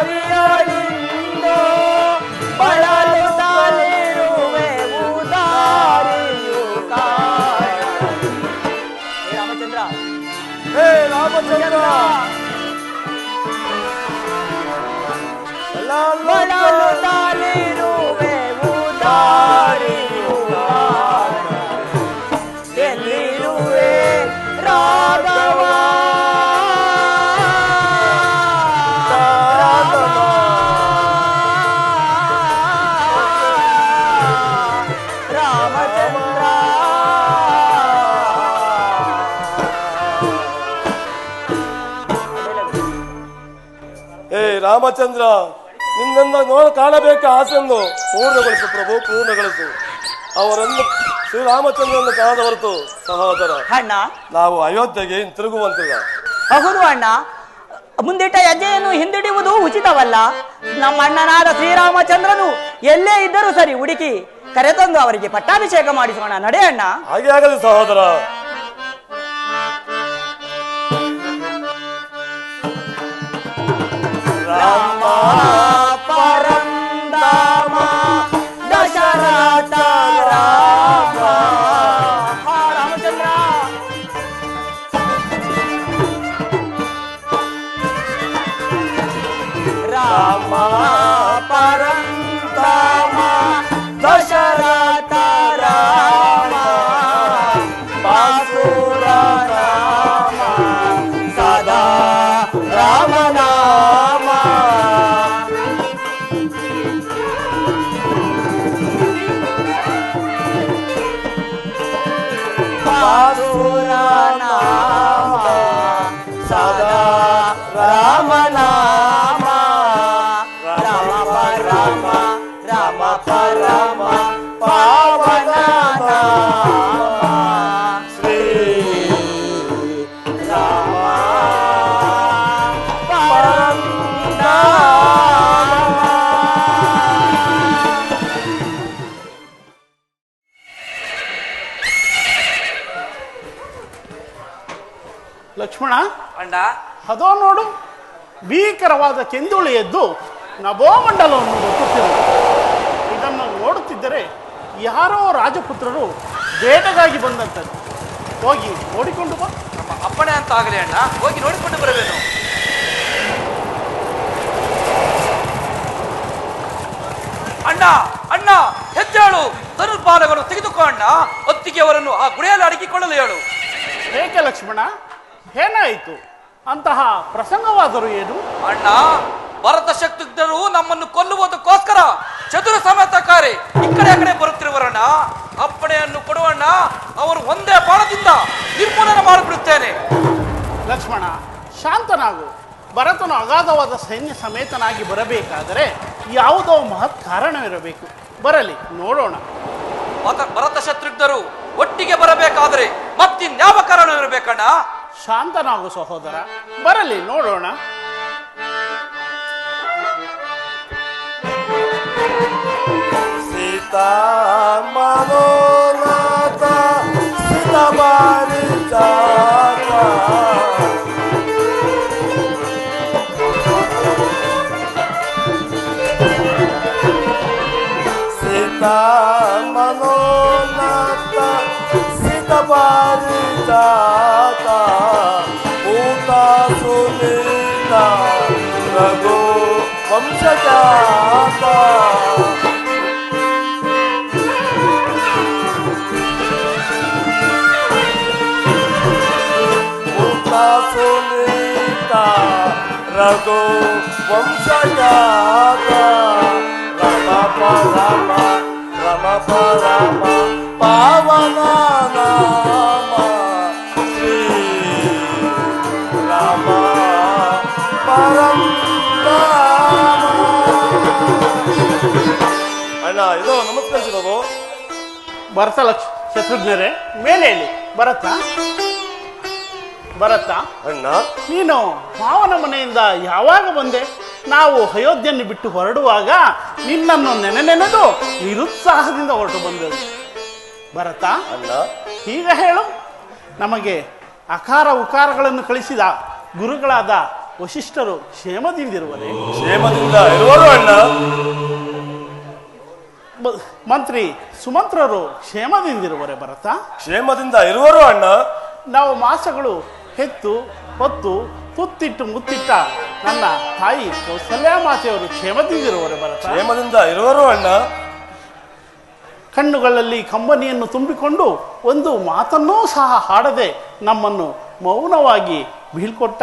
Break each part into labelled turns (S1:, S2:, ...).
S1: ದಾರಿಯಲ್ಲಿಂದು ಬಳಲುತ್ತಲಿರುವೆ ದಾರಿಯು ಕಾಣ. ರಾಮಚಂದ್ರ,
S2: ಹೇ ರಾಮಚಂದ್ರ,
S1: ಬಳಲುತ್ತಲಿರುವೆ ದಾರಿಯು ಕಾಣ. ಎಲ್ಲಿರುವೆ ರಾಘವ ರಾಮಚಂದ್ರ.
S2: ಹೇ ರಾಮಚಂದ್ರ, ನಿನ್ನನ್ನು ಕಾಣಬೇಕು ಆಸೆಯನ್ನು ಪೂರ್ಣಗೊಳಿಸು ಪ್ರಭು, ಪೂರ್ಣಗೊಳಿಸು. ಅವರನ್ನು ಶ್ರೀರಾಮಚಂದ್ರನ್ನು ಕಾಣದ ಹೊರತು ಸಹೋದರ
S1: ಅಣ್ಣ,
S2: ನಾವು ಅಯೋಧ್ಯೆಗೆ ತಿರುಗುವಂತಿಲ್ಲ.
S1: ಹೌದು ಅಣ್ಣ, ಮುಂದಿಟ್ಟ ಹೆಜ್ಜೆಯನ್ನು ಹಿಂದಿಡುವುದು ಉಚಿತವಲ್ಲ. ನಮ್ಮ ಅಣ್ಣನಾದ ಶ್ರೀರಾಮಚಂದ್ರನು ಎಲ್ಲೇ ಇದ್ದರೂ ಸರಿ ಹುಡುಕಿ ಕರೆತಂದು ಅವರಿಗೆ ಪಟ್ಟಾಭಿಷೇಕ ಮಾಡಿಸೋಣ. ನಡೆ ಅಣ್ಣ.
S2: ಹಾಗೆ ಆಗಲಿ ಸಹೋದರ.
S1: ರಾಮ ಪರಂಧಾಮ ದಶರಥ ರಾಮ. ರಾಮಚಂದ್ರ, ರಾಮ ಪರಂಧಾಮ ದಶರಥ ರಾಮ ಬಾಸುರ ರಾಮ ಸದಾ ರಾಮನಾಮ. ಬಾಸುರ ನಾಮ ಸದಾ ರಾಮನಾಮ. ರಾಮ ಪರಮ ರಾಮ ಪರಮ ಪಾವನ ನಾಮ ಶ್ರೀ ರಾಮ ಪರಂಧಾಮ.
S3: ಲಕ್ಷ್ಮಣ,
S4: ಅಣ್ಣ,
S3: ಅದೋ ನೋಡು, ಭೀಕರವಾದ ಕೆಂದುಳಿ ಎದ್ದು ನಭೋಮಂಡಲವನ್ನು ಗೊತ್ತುತ್ತಿರುವುದು. ಇದನ್ನು ನೋಡುತ್ತಿದ್ದರೆ ಯಾರೋ ರಾಜಪುತ್ರರು ಬೇಟೆಗಾಗಿ ಬಂದಂಥದ್ದು. ಹೋಗಿ ನೋಡಿಕೊಂಡು ಬಾ.
S4: ನಮ್ಮ ಅಪ್ಪಣೆ ಅಂತ ಆಗಲಿ ಅಣ್ಣ, ಹೋಗಿ ನೋಡಿಕೊಂಡು ಬರಬೇನು. ಅಣ್ಣ ಅಣ್ಣ, ಹೆಜ್ಜಾಳು ಧನುರ್ಬಾಣಗಳು ತೆಗೆದುಕೋ ಅಣ್ಣ. ಹೊತ್ತಿಗೆ ಅವರನ್ನು ಆ ಗುಡಿಯಲ್ಲಿ ಅಡಗಿಕೊಳ್ಳಲು ಹೇಳು.
S3: ಏಕೆ ಲಕ್ಷ್ಮಣ, ಏನಾಯಿತು? ಅಂತಹ ಪ್ರಸಂಗವಾದರೂ ಏನು?
S4: ಅಣ್ಣ, ಭರತ ಶತ್ರುಘ್ನರು ನಮ್ಮನ್ನು ಕೊಲ್ಲುವುದಕ್ಕೋಸ್ಕರ ಚತುರ ಸಮೇತಕಾರಿ ಈ ಕಡೆ ಆ ಕಡೆ ಬರುತ್ತಿರುವರಣ್ಣ. ಅಪ್ಪಣೆಯನ್ನು ಕೊಡುವಣ್ಣ, ಅವರು ಒಂದೇ ಬಾಣದಿಂದ ನಿರ್ಮೂಲನೆ ಮಾಡಿಬಿಡುತ್ತೇನೆ.
S3: ಲಕ್ಷ್ಮಣ, ಶಾಂತನಾಗು. ಭರತನು ಅಗಾಧವಾದ ಸೈನ್ಯ ಸಮೇತನಾಗಿ ಬರಬೇಕಾದರೆ ಯಾವುದೋ ಮಹತ್ ಕಾರಣವಿರಬೇಕು. ಬರಲಿ, ನೋಡೋಣ.
S4: ಭರತ ಶತ್ರುಘ್ನರು ಒಟ್ಟಿಗೆ ಬರಬೇಕಾದರೆ ಮತ್ತಿನ್ಯಾವ ಕಾರಣವಿರಬೇಕಣ್ಣ?
S3: ಶಾಂತನಾಗು ಸಹೋದರ, ಬರಲಿ, ನೋಡೋಣ.
S2: ಸೀತಾ ಮನೋನಾಥ ಸೀತಾಬಾರಿ ಜಾತ ಸೀತಾ ಮನೋನಾಥ ಸೀತಾಬಾರಿ ಜಾತ ಭೂತ ಸುನೀತ ರಘು ವಂಶಜಾತ ರಘು ವಂಶಜಾತ ರಮ ಪರಮ ರಮ ಪರಮ ಪಾವನ ನಾಮ ಶ್ರೀ ರಾಮ ಪರಂಧಾಮ. ಅಣ್ಣ, ಇದು ನಮಸ್ಕರಿಸಿ ಬಾಬು.
S3: ಭರತ ಶತ್ರುಘ್ನರೇ, ಮೇಲೆ ಹೇಳಿ. ಭರತ
S2: ಅಣ್ಣ,
S3: ನೀನು ಮಾವನ ಮನೆಯಿಂದ ಯಾವಾಗ ಬಂದೆ? ನಾವು ಅಯೋಧ್ಯೆಯನ್ನು ಬಿಟ್ಟು ಹೊರಡುವಾಗ ನಿನ್ನನ್ನು ನೆನೆದು ನಿರುತ್ಸಾಹದಿಂದ ಹೊರಟು ಬಂದೆವು. ಭರತ,
S2: ಅಣ್ಣ,
S3: ಈಗ ಹೇಳು. ನಮಗೆ ಅಕಾರ ಉಕಾರಗಳನ್ನು ಕಳಿಸಿದ ಗುರುಗಳಾದ ವಶಿಷ್ಠರು ಕ್ಷೇಮದಿಂದಿರುವರೆ?
S2: ಕ್ಷೇಮದಿಂದ ಇರುವರು ಅಣ್ಣ.
S3: ಮಂತ್ರಿ ಸುಮಂತ್ರರು ಕ್ಷೇಮದಿಂದಿರುವರೆ ಭರತ?
S2: ಕ್ಷೇಮದಿಂದ ಇರುವರು ಅಣ್ಣ.
S3: ನಾವು ಮಾಸಗಳು ಹೆತ್ತು ಹೊತ್ತು ತುತ್ತಿಟ್ಟು ಮುತ್ತಿಟ್ಟ ನನ್ನ ತಾಯಿ ಕೌಸಲ್ಯ ಮಾತೆಯವರು ಕ್ಷೇಮದಿಂದಿರುವರೆ ಭರತ?
S2: ಕ್ಷೇಮದಿಂದ ಇರುವರು ಅಣ್ಣ.
S3: ಕಣ್ಣುಗಳಲ್ಲಿ ಕಂಬನಿಯನ್ನು ತುಂಬಿಕೊಂಡು ಒಂದು ಮಾತನ್ನೂ ಸಹ ಹಾಡದೆ ನಮ್ಮನ್ನು ಮೌನವಾಗಿ ಬೀಳ್ಕೊಟ್ಟ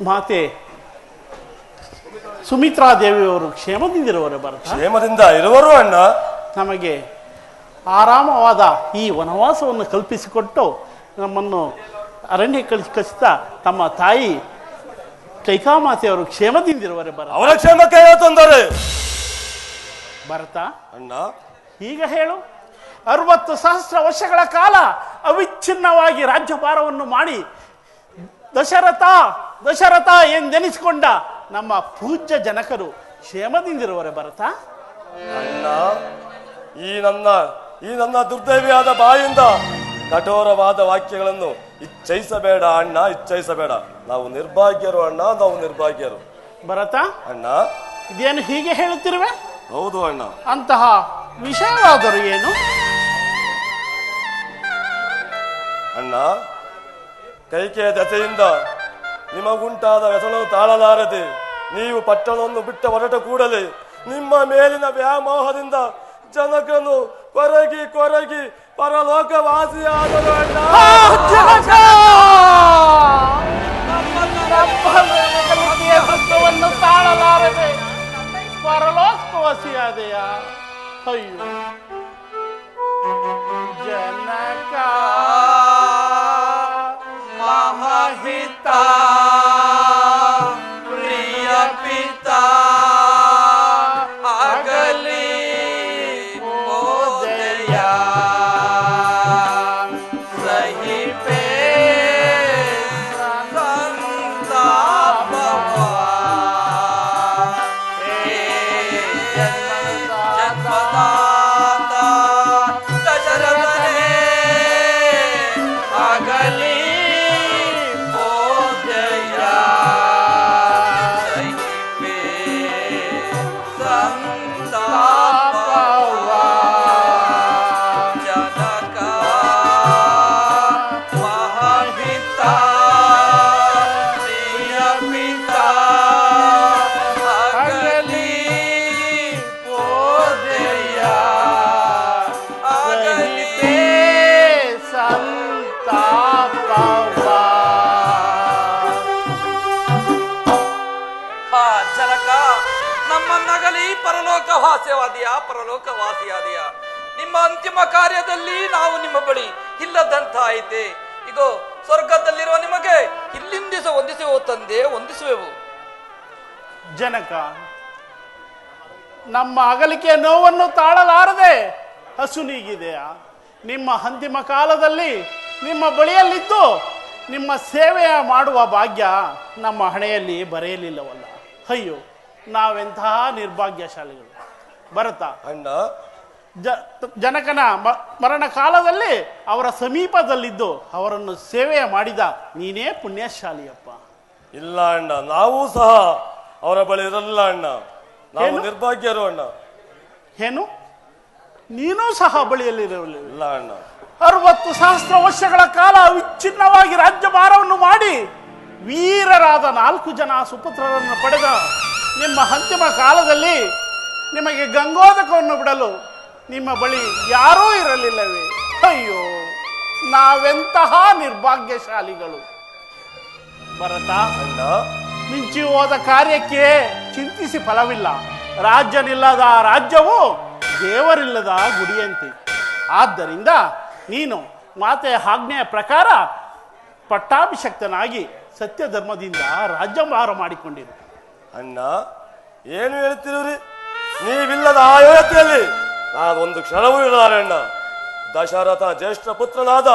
S3: ಮಾತೆ ಸುಮಿತ್ರಾದೇವಿಯವರು ಕ್ಷೇಮದಿಂದಿರುವರೆ ಭರತ?
S2: ಕ್ಷೇಮದಿಂದ ಇರುವರು ಅಣ್ಣ.
S3: ನಮಗೆ ಆರಾಮವಾದ ಈ ವನವಾಸವನ್ನು ಕಲ್ಪಿಸಿಕೊಟ್ಟು ನಮ್ಮನ್ನು ಅರಣ್ಯ ಕಳಿಸಿದ ತಮ್ಮ ತಾಯಿ ಕೈಕಾಮಾತೆಯವರು ಕ್ಷೇಮದಿಂದಿರುವರೆ ಭರತ?
S2: ಅವರ ಕ್ಷೇಮಕ್ಕೆ ಏನು ತೊಂದರೆ
S3: ಭರತ
S2: ಅಣ್ಣ?
S3: ಈಗ ಹೇಳು. 60 ಸಹಸ್ರ ವರ್ಷಗಳ ಕಾಲ ಅವಿಚ್ಛಿನ್ನವಾಗಿ ರಾಜ್ಯಭಾರವನ್ನು ಮಾಡಿ ದಶರಥ ಎಂದೆನಿಸಿಕೊಂಡ ನಮ್ಮ ಪೂಜ್ಯ ಜನಕರು ಕ್ಷೇಮದಿಂದಿರುವರೆ ಭರತ?
S2: ಅಣ್ಣ, ಈ ನನ್ನ ದುರ್ದೈವಿಯಾದ ಬಾಯಿಂದ ಕಠೋರವಾದ ವಾಕ್ಯಗಳನ್ನು ಇಚ್ಛಯಿಸಬೇಡ ಅಣ್ಣ, ಇಚ್ಛಯಿಸಬೇಡ. ನಾವು ನಿರ್ಭಾಗ್ಯರು ಅಣ್ಣ, ನಾವು ನಿರ್ಭಾಗ್ಯರು.
S3: ಭರತ
S2: ಅಣ್ಣ,
S3: ಇದೇನು ಹೀಗೆ ಹೇಳುತ್ತಿರುವೆ?
S2: ಹೌದು ಅಣ್ಣ.
S3: ಅಂತಹ ವಿಷಯವಾದರೂ ಏನು?
S2: ಅಣ್ಣ, ಕೈಕೆಯ ದೆಸೆಯಿಂದ ನಿಮಗುಂಟಾದ ವ್ಯಸನವು ತಾಳಲಾರದೆ ನೀವು ಪಟ್ಟಣವನ್ನು ಬಿಟ್ಟ ಹೊರಟ ಕೂಡಲೇ ನಿಮ್ಮ ಮೇಲಿನ ವ್ಯಾಮೋಹದಿಂದ ಜನಕನು ಕೊರಗಿ ಕೊರಗಿ ಪರಲೋಕವಾಸಿಯಾದರು ಅಣ್ಣ.
S3: ದುಃಖವನ್ನು ತಾಳಲಾರದೆ ಪರಲೋಕವಾಸಿಯಾದೆಯ? ಅಯ್ಯೋ ಜನಕ
S4: ಮಹಾಹಿತ ಪ್ರಿಯ ಪಿತ ಆಗಲಿ ಮೋದಯ ಸಹಿಪೇ ಸಂತಾಪವ ಜನ್ಮದಾತ ದಶರಥನೇ ಆಗಲಿ ಮೋದಯ ಸಹಿಪೇ ಸಂತಾಪವ ಜನಕ ಮಹಾಹಿತ ಪ್ರಿಯ ಪಿತ ಆಗಲಿ ಮೋದಯ ಆಗಲಿ
S3: ಸಂತಾಪವ.
S4: ಹಾ ಜನಕ, ನಮ್ಮನ್ನಗಲಿ ಪರಲೋಕವಾಸಿಯಾದೆಯ. ನಿಮ್ಮ ಅಂತಿಮ ಕಾರ್ಯದಲ್ಲಿ ನಾವು ನಿಮ್ಮ ಬಳಿ ಇಲ್ಲದಂತಾಯಿತೆ. ಇಗೋ ಸ್ವರ್ಗದಲ್ಲಿರುವ ನಿಮಗೆ ಇಲ್ಲಿಂದಿಸ ವಂದಿಸುವೆವು ತಂದೆ, ವಂದಿಸುವೆವು.
S3: ಜನಕ, ನಮ್ಮ ಅಗಲಿಕೆ ನೋವನ್ನು ತಾಳಲಾರದೆ ಹಸುನೀಗಿದೆಯಾ? ನಿಮ್ಮ ಅಂತಿಮ ಕಾಲದಲ್ಲಿ ನಿಮ್ಮ ಬಳಿಯಲ್ಲಿದ್ದು ನಿಮ್ಮ ಸೇವೆಯ ಮಾಡುವ ಭಾಗ್ಯ ನಮ್ಮ ಹಣೆಯಲ್ಲಿ ಬರೆಯಲಿಲ್ಲವಲ್ಲ. ಅಯ್ಯೋ, ನಾವೆಂತಹ ನಿರ್ಭಾಗ್ಯಶಾಲಿಗಳು. ಭರತ,
S2: ಅಣ್ಣ,
S3: ಜನಕನ ಮರಣ ಕಾಲದಲ್ಲಿ ಅವರ ಸಮೀಪದಲ್ಲಿದ್ದು ಅವರನ್ನು ಸೇವೆ ಮಾಡಿದ ನೀನೇ ಪುಣ್ಯಶಾಲಿಯಪ್ಪ.
S2: ಇಲ್ಲ ಅಣ್ಣ, ನಾವು ಸಹ ಅವರ ಬಳಿ ಇರಲಿಲ್ಲ ಅಣ್ಣ. ನಾವು
S3: ಏನು?
S2: ನಿರ್ಭಾಗ್ಯರು ಅಣ್ಣ.
S3: ಏನು, ನೀನೂ ಸಹ ಬಳಿಯಲ್ಲಿರಲಿಲ್ಲ?
S2: ಇಲ್ಲ ಅಣ್ಣ.
S3: 60 ಸಹಸ್ರ ವರ್ಷಗಳ ಕಾಲ ವಿಚ್ಛಿನ್ನವಾಗಿ ರಾಜ್ಯಭಾರವನ್ನು ಮಾಡಿ ವೀರರಾದ 4 ಜನ ಸುಪುತ್ರರನ್ನು ಪಡೆದ ನಿಮ್ಮ ಅಂತಿಮ ಕಾಲದಲ್ಲಿ ನಿಮಗೆ ಗಂಗೋದಕವನ್ನು ಬಿಡಲು ನಿಮ್ಮ ಬಳಿ ಯಾರೂ ಇರಲಿಲ್ಲವೇ? ಅಯ್ಯೋ, ನಾವೆಂತಹ ನಿರ್ಭಾಗ್ಯಶಾಲಿಗಳು. ಭರತ,
S2: ಅಣ್ಣ,
S3: ಮಿಂಚಿ ಹೋದ ಕಾರ್ಯಕ್ಕೆ ಚಿಂತಿಸಿ ಫಲವಿಲ್ಲ. ರಾಜ್ಯನಿಲ್ಲದ ರಾಜ್ಯವು ದೇವರಿಲ್ಲದ ಗುಡಿಯಂತೆ. ಆದ್ದರಿಂದ ನೀನು ಮಾತೆಯ ಆಜ್ಞೆಯ ಪ್ರಕಾರ ಪಟ್ಟಾಭಿಷಕ್ತನಾಗಿ ಸತ್ಯ ಧರ್ಮದಿಂದ ರಾಜ್ಯಭಾರ ಮಾಡಿಕೊಂಡಿರು.
S2: ಅಣ್ಣ, ಏನು ಹೇಳ್ತಿರುವ್ರಿ? ನೀವಿಲ್ಲದ ಆ ಯೋಗ್ಯತೆಯಲ್ಲಿ ನಾನು ಒಂದು ಕ್ಷಣವೂ ಇರಲಾರೆ ಅಣ್ಣ. ದಶರಥ ಜ್ಯೇಷ್ಠ ಪುತ್ರನಾದ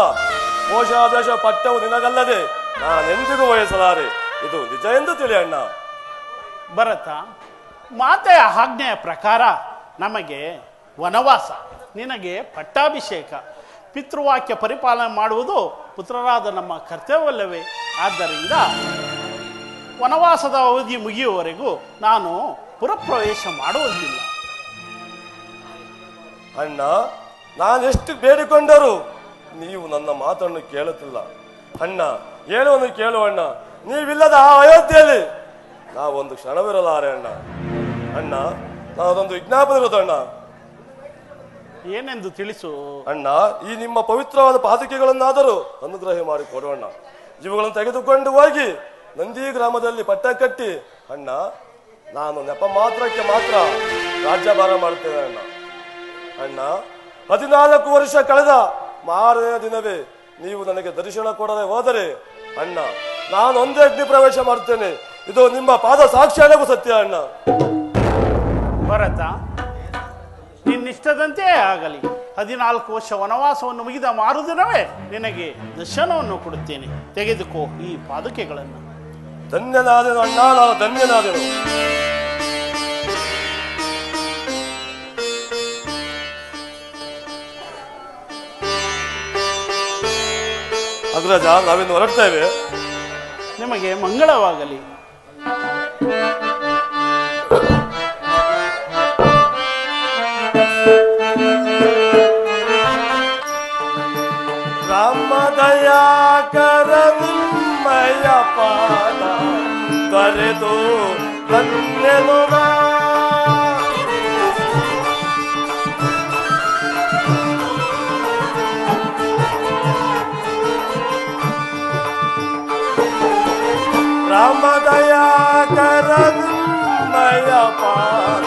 S2: ಕೋಶಾದೇಶ ಪಟ್ಟವು ನಿನಗಲ್ಲದೆ ನಾನೆಂದಿಗೂ ವಹಿಸಲಾರೆ. ಇದು ನಿಜ ಎಂದು ತಿಳಿ ಅಣ್ಣ.
S3: ಭರತ, ಮಾತೆಯ ಆಜ್ಞೆಯ ಪ್ರಕಾರ ನಮಗೆ ವನವಾಸ, ನಿನಗೆ ಪಟ್ಟಾಭಿಷೇಕ, ಪಿತೃವಾಕ್ಯ ಪರಿಪಾಲನೆ ಮಾಡುವುದು ಪುತ್ರರಾದ ನಮ್ಮ ಕರ್ತವ್ಯವಲ್ಲವೇ? ಆದ್ದರಿಂದ ವನವಾಸದ ಅವಧಿ ಮುಗಿಯುವವರೆಗೂ ನಾನು ಪುರಪ್ರವೇಶ ಮಾಡುವಂತಿಲ್ಲ.
S2: ಅಣ್ಣ, ನಾನೆಷ್ಟು ಬೇಡಿಕೊಂಡರು ನೀವು ನನ್ನ ಮಾತನ್ನು ಕೇಳುತ್ತಿಲ್ಲ. ಅಣ್ಣ, ಹೇಳುವನ್ನು ಕೇಳು ಅಣ್ಣ. ನೀವಿಲ್ಲದ ಆ ಅಯೋಧ್ಯೆಯಲ್ಲಿ ನಾವೊಂದು ಕ್ಷಣವಿರಲಾರೆ ಅಣ್ಣ. ಅಣ್ಣ, ನಾವೊಂದು ವಿಜ್ಞಾಪನೆ ಇರೋದು ಅಣ್ಣ.
S3: ಏನೆಂದು ತಿಳಿಸು
S2: ಅಣ್ಣ. ಈ ನಿಮ್ಮ ಪವಿತ್ರವಾದ ಪಾದುಕೆಗಳನ್ನಾದರೂ ಅನುಗ್ರಹ ಮಾಡಿ ಕೊಡೋಣ. ಇವುಗಳನ್ನು ತೆಗೆದುಕೊಂಡು ಹೋಗಿ ನಂದಿ ಗ್ರಾಮದಲ್ಲಿ ಪಟ್ಟ ಕಟ್ಟಿ ಅಣ್ಣ, ನಾನು ನೆಪ ಮಾತ್ರಕ್ಕೆ ಮಾತ್ರ ರಾಜ್ಯಭಾರ ಮಾಡುತ್ತೇನೆ ಅಣ್ಣ. ಅಣ್ಣ, 14 ವರ್ಷ ಕಳೆದ ಮಾರನೇ ದಿನವೇ ನೀವು ನನಗೆ ದರ್ಶನ ಕೊಡದೆ ಹೋದರೆ ಅಣ್ಣ, ನಾನು ಒಂದೇ ಅಗ್ನಿ ಪ್ರವೇಶ ಮಾಡುತ್ತೇನೆ. ಇದು ನಿಮ್ಮ ಪಾದ ಸಾಕ್ಷಿಯಾಗೂ ಸತ್ಯ ಅಣ್ಣ.
S3: ಭರತ, ನಿನ್ನಿಷ್ಟದಂತೆ ಆಗಲಿ. 14 ವರ್ಷ ವನವಾಸವನ್ನು ಮುಗಿದ ಮಾರುದಿನವೇ ನಿನಗೆ ದರ್ಶನವನ್ನು ಕೊಡುತ್ತೇನೆ. ತೆಗೆದುಕೋ ಈ ಪಾದುಕೆಗಳನ್ನು.
S2: ಧನ್ಯನಾದೆನು ಅಣ್ಣ, ನಾವು ಧನ್ಯನಾದೆನು. ಅಗ್ರಜ, ನಾವಿನ್ನು ಹೊರಡ್ತೇವೆ.
S3: ನಿಮಗೆ ಮಂಗಳವಾಗಲಿ.
S2: ರಾಮದಯಾಕರ ನಿಮ್ಮಯ ಪಾದ ತೊರೆದು ಬಂದೆನು ನಾ. ರಾಮದಯಾಕರ ನಿಮ್ಮಯ ಪಾದ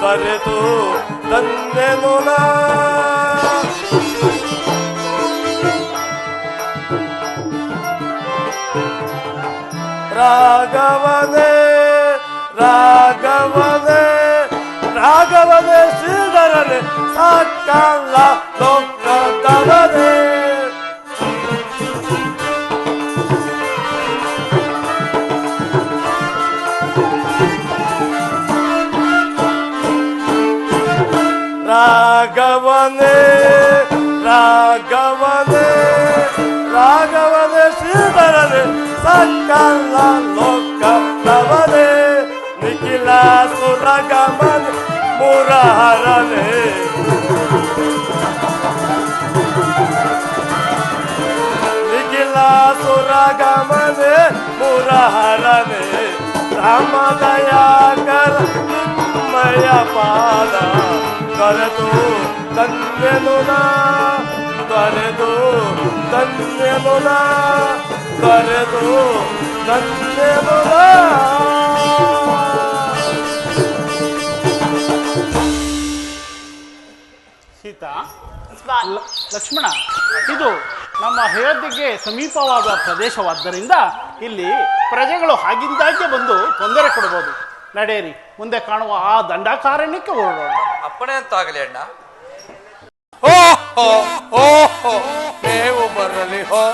S2: ತೊರೆದು ಬಂದೆನು ನಾ. ರಾಘವನೇ ರಾಘವನೇ ರಾಘವನೇ ಶ್ರೀಧರನೇ ಸಕಲ ಲೋಕದವನೇ. ರಾಘವನೇ ರಾಘವನೇ ರಾಘವನೇ ಶ್ರೀಧರನೇ ಸಕಲ ಲೋಕದವನೇ. ನಿಖಿಲ ಸುರಗಮನ ಮುರಹರನೇ. ನಿಖಿಲ ಸುರಗಮನೆ ಮುರಹರನೇ. ರಾಮದಯಾಕರ ನಿಮ್ಮಯ ಪಾದ ತೊರೆದು ಧನ್ಯನು ನಾ. ತೊರೆದು ಧನ್ಯನು ನಾ. ತೊರೆದು ಧನ್ಯನು ನಾ.
S3: ಸೀತಾ, ಲಕ್ಷ್ಮಣ, ಇದು ನಮ್ಮ ಅಯೋಧ್ಯೆಗೆ ಸಮೀಪವಾದ ಪ್ರದೇಶವಾದ್ದರಿಂದ ಇಲ್ಲಿ ಪ್ರಜೆಗಳು ಹಾಗಿಂದಾಗೆ ಬಂದು ತೊಂದರೆ ಕೊಡಬಹುದು. ನಡೆಯಿರಿ, ಮುಂದೆ ಕಾಣುವ ಆ ದಂಡಕಾರಣ್ಯಕ್ಕೆ ಹೊರಡೋಣ.
S4: ಅಪ್ಪಣೆ ಅಂತಾಗಲಿ ಅಣ್ಣ.
S5: ಓಹೋ ಓಹೋ ಮೇವು ಬರಲಿ ಹೋ.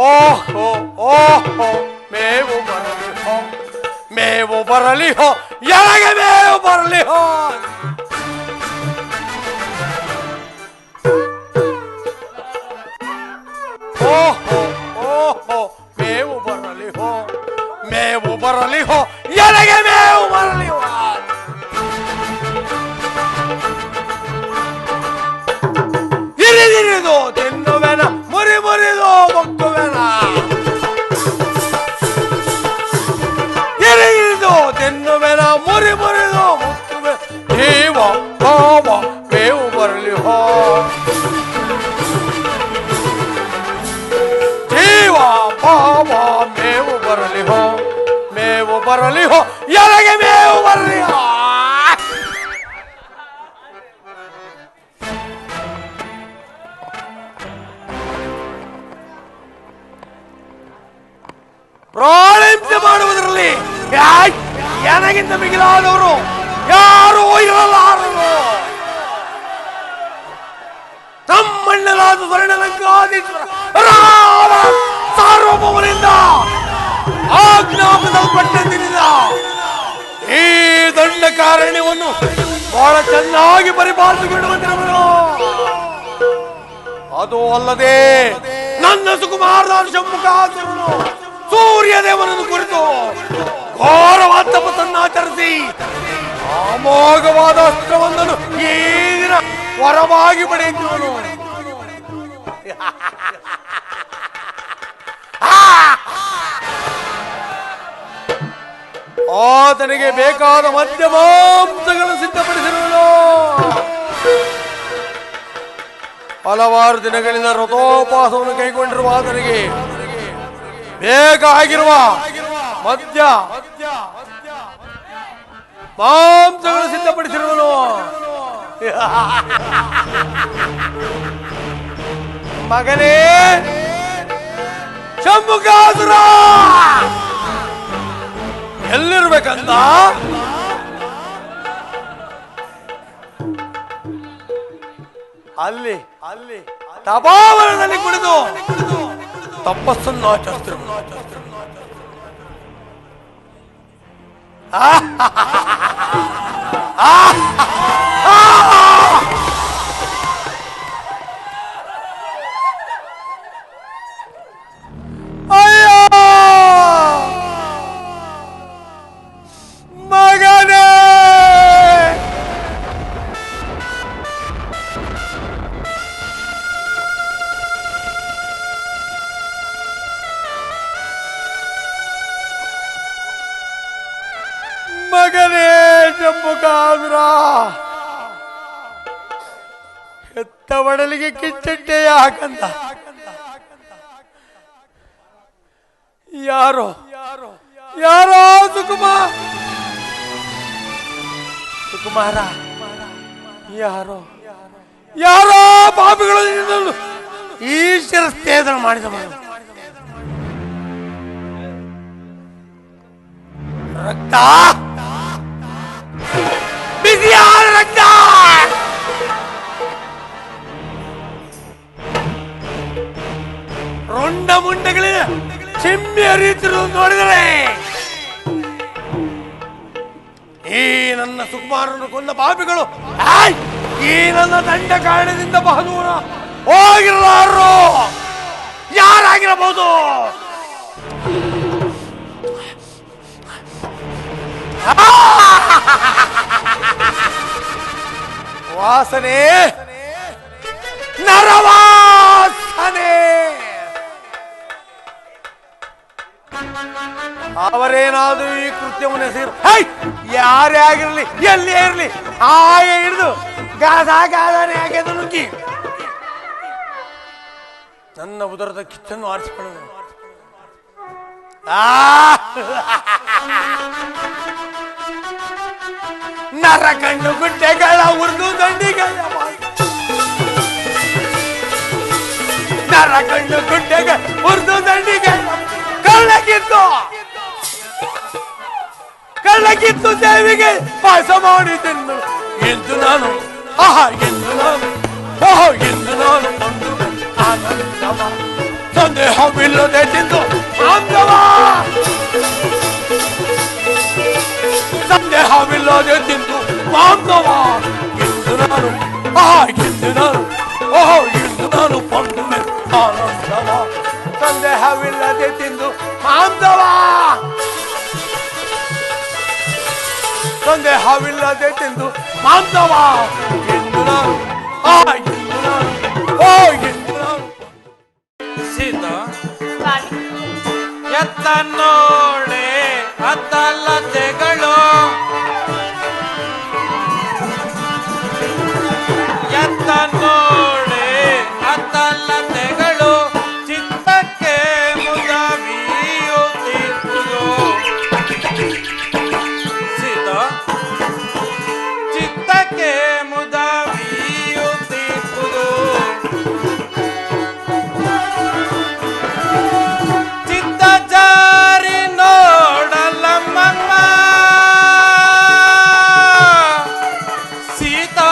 S5: ಓಹೋ ಓಹೋ ಮೇವು ಬರಲಿ ಹೋ. ಮೇವು ಬರಲಿ ಹೋ. ಎನಗೆ ಮೇವು ಬರಲಿ ಹೋ. ಓಹೋ ಓಹೋ ಮೇವು ಬರಲಿ ಹೋ. ಮೇವು ಬರಲಿ ಹೋ. ಎನಗೆ ಮೇವು ಬರಲಿ ಹೋ. ಹಿರಿದಿರಿದು ತಿನ್ನುವೆನ, ಮುರಿ ಮುರಿದು ಮುಕ್ಕುವೆನ. ಹಿರಿದಿರಿದು ತಿನ್ನುವೆನ, ಮುರಿ ಮುರಿದು ಮುಕ್ಕುವೆ. ಜೀವ ಭಾವ ಮೇವು ಬರಲಿ ಹೋ. ಜೀವ ಭಾವ ಮೇವು ಬರಲಿ ಹೋ. ಮೇವು ಬರಲಿ ಹೋ. ಎನಗೆ ಮೇವು ಬರಲಿ ಹೋ. ಪ್ರಾಣಿಂಸೆ ಮಾಡುವುದರಲ್ಲಿ ನನಗಿಂತ ಮಿಗಿಲಾದವರು ಯಾರು ಇರಲಾರರು. ತಮ್ಮಣ್ಣನಾದ ಸ್ವರ್ಣಲಂಕಾಧೀಶ್ವರ ರಾಮ ಸಾರ್ವಭೌಮನಿಂದ ಆಜ್ಞಾಪಿಸಲ್ಪಟ್ಟಂದಿನಿಂದ ಈ ದಂಡಕಾರಣ್ಯವನ್ನು ಬಹಳ ಚೆನ್ನಾಗಿ ಪರಿಪಾಲಿಸಿಕೊಳ್ಳುವಂತಿರುವರು. ಅದು ಅಲ್ಲದೆ ನನ್ನ ಸುಕುಮಾರನ ಶಂಭುಕಾಸುರನು ಸೂರ್ಯ ದೇವನನ್ನು ಕುರಿತು ಘೋರವಾದ ತಪಸ್ಸನ್ನಾಚರಿಸಿ ಅಮೋಘವಾದ ಅಸ್ತ್ರವೊಂದನ್ನು ಈ ದಿನ ವರವಾಗಿ ಪಡೆಯುತ್ತಿರುವನು. ಆತನಿಗೆ ಬೇಕಾದ ಮಧ್ಯಮಾಂಸಗಳನ್ನು ಸಿದ್ಧಪಡಿಸಿರುವನು. ಹಲವಾರು ದಿನಗಳಿಂದ ವ್ರತೋಪವಾಸವನ್ನು ಕೈಗೊಂಡಿರುವ ಆತನಿಗೆ ಬೇಕಾಗಿರುವ ಮಧ್ಯ ಮಾಂಸಗಳು ಸಿದ್ಧಪಡಿಸಿರುವನು. ಮಗನೇ ಶಂಭುಕಾಸುರ, ಎಲ್ಲಿರ್ಬೇಕಂತ ಅಲ್ಲಿ ಅಲ್ಲಿ ತಪಾವನದಲ್ಲಿ ಕುಳಿತು ತಪಸ್ಸನ್ನು ಆಚರಿಸಿರು. ಮಗನೇ ಶಂಭುಕಾಸುರ, ಹೆತ್ತ ಒಡಲಿಗೆ ಕಿಚ್ಚಟ್ಟೆ ಯಾಕಂತ ಯಾರೋ ಯಾರೋ ಸುಕುಮಾರ ಯಾರೋ ಯಾರೋ ಪಾಪಿಗಳು ಈಶ್ವರ ಸ್ಥೇದನ ಮಾಡಿದವರು. ರಕ್ತ ಬಿಸಿಯಾದ ರಕ್ತ ರೊಂಡ ಮುಂಡಗಳಿಂದ ಚಿಮ್ಮಿ ಹರಿಯುತ್ತಿರುವುದು ನೋಡಿದರೆ ಈ ನನ್ನ ಸುಕುಮಾರನ್ನು ಕೊಂದ ಪಾಪಿಗಳು ಈ ನನ್ನ ದಂಡ ಕಾರಣದಿಂದ ಬಹುದೂರ ಹೋಗಿರಲಾರರು. ಯಾರಾಗಿರಬಹುದು? ವಾಸನೆ, ನರವಾಸನೆ. ಅವರೇನಾದರೂ ಈ ಕೃತ್ಯವನ್ನು ಎಸೆಯರು, ಯಾರೇ ಆಗಿರಲಿ ಎಲ್ಲಿ ಇರಲಿ ಹಾಗೆ ಹಿಡಿದು ಗಾದಾನೆ ಹಾಗೆ ನುಗ್ಗಿ ನನ್ನ ಉದರದ ಕಿಚ್ಚನ್ನು ಆರಿಸಿಕೊಳ್ಳುವುದು. ನರ ಕಣ್ಣು ಗುಡ್ಡೆಗಳ ಉರ್ದು ದಂಡಿಗಳ ನರ ಕಣ್ಣು ಗುಡ್ಡೆಗಳ ಉರ್ದು ದಂಡಿಗಳ ಕಳ್ಳಗಿತ್ತು ದೇವಿಗೆ ಪಾಸ ಮಾಡಿ ತಿನ್ನು ಎಂದು ನಾನು ಎಂದು ನಾನು ಆನಂದವ ಸಂದೇಹವಿಲ್ಲದೆ ತಿಂದು ಆನಂದವ ಸಂದೇಹವಿಲ್ಲದೆ ತಿಂದು ಮಾಂಸವ ಎಂದು ನಾನು ಪಂಡುವೆ ಆನಂದವ ಸಂದೇಹವಿಲ್ಲದೆ ತಿಂದು ಮಾಂಸವ ಸಂದೇಹವಿಲ್ಲದೆ ತಿಂದು ಮಾಂಸವ ಎಂದು ನಾನು
S4: ಸೀತಾ ಎತ್ತ ನೋಡೆ ಅತ್ತಲ್ಲತೆಗಳು ಎತ್ತ ನೋಡೆ ಅತ್ತಲ್ಲತೆಗಳು ಚಿತ್ತಕ್ಕೆ ಮುದವಿಯುತ್ತಿರುವುದು. ಸೀತಾ ಚಿತ್ತಕ್ಕೆ ಮುದವಿಯುತ್ತಿರುವುದು. ಚಿತ್ತ ಜಾರಿ ನೋಡಲಮ್ಮಮ್ಮ ಸೀತಾ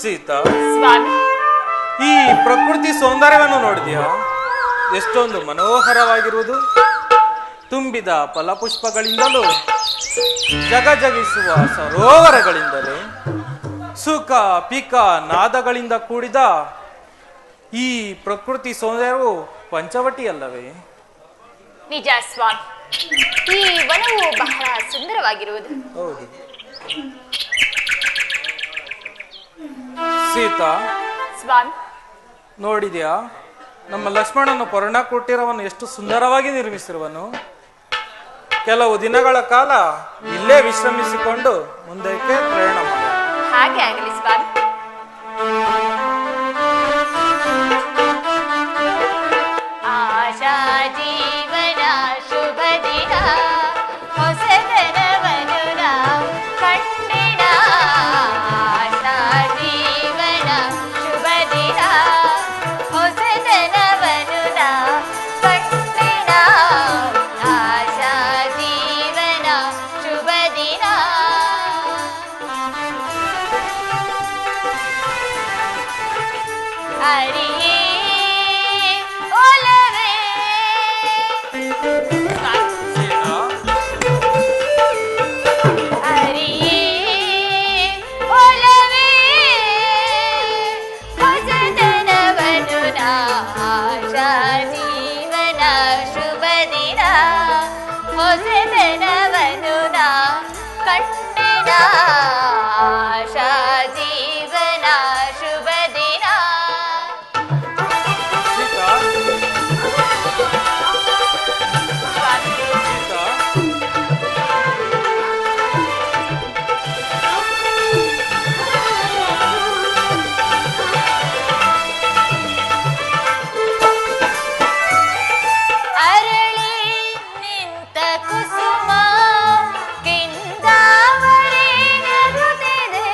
S6: ಸೀತಾ,
S7: ಸ್ವಾಮಿ,
S6: ಈ ಪ್ರಕೃತಿ ಸೌಂದರ್ಯವನ್ನು ನೋಡಿದ್ಯಾ? ಎಷ್ಟೊಂದು ಮನೋಹರವಾಗಿರುವುದು. ತುಂಬಿದ ಫಲಪುಷ್ಪಗಳಿಂದಲೂ ಜಗಜಗಿಸುವ ಸರೋವರಗಳಿಂದಲೂ ಸುಖ ಪಿಕ ನಾದಗಳಿಂದ ಕೂಡಿದ ಈ ಪ್ರಕೃತಿ ಸೌಂದರ್ಯವು ಪಂಚವಟಿ ಅಲ್ಲವೇ?
S7: ನಿಜ ಸ್ವಾಮಿ, ಈ ವನವು ಬಹಳ ಸುಂದರವಾಗಿರುವುದು.
S6: ಹೌದು ಸೀತಾ,
S7: ಸ್ವಾಮಿ,
S6: ನೋಡಿದ್ಯಾ ನಮ್ಮ ಲಕ್ಷ್ಮಣನು ಪರ್ಣಕುಟೀರವನ್ನು ಎಷ್ಟು ಸುಂದರವಾಗಿ ನಿರ್ಮಿಸಿರುವನು. ಕೆಲವು ದಿನಗಳ ಕಾಲ ಇಲ್ಲೇ ವಿಶ್ರಮಿಸಿಕೊಂಡು ಮುಂದಕ್ಕೆ ಪ್ರಯಾಣ ಮಾಡ.
S7: ಹಾಗೆ ಆಗಲಿ ಸ್ವಾಮಿ. ಆಶಾ ಜೀವನ ಶುಭ ದಿನ, ಹೊಸದನವನು ನಾ ಕಂಡಿನ. ಆಶಾ ಜೀವನ ಶುಭ ದಿನ, ಹೊಸದನವನು ನಾ ಕಂಡಿನ. ಆಶಾ ಜೀವನ ಶುಭ ದಿನ. ಅರಿಯೇ ಒಲವೇ. ಅರಿಯೇ ಒಲವೇ, ಹೊಸದನವನು ನಾ. ಆಶಾ ಜೀವನ ಶುಭ ದಿನ, ಹೊಸದನವನು ನಾ ಕಂಡಿನ. ಆಶಾ ಜೀವನ ಶುಭ ದಿನ.
S6: ಸೀತಾ, ಸೀತಾ,
S7: ಅರಳಿ ನಿಂತ ಕುಸುಮ ಕೆಂದಾವರೆ ನಗುತ್ತಿದೆ.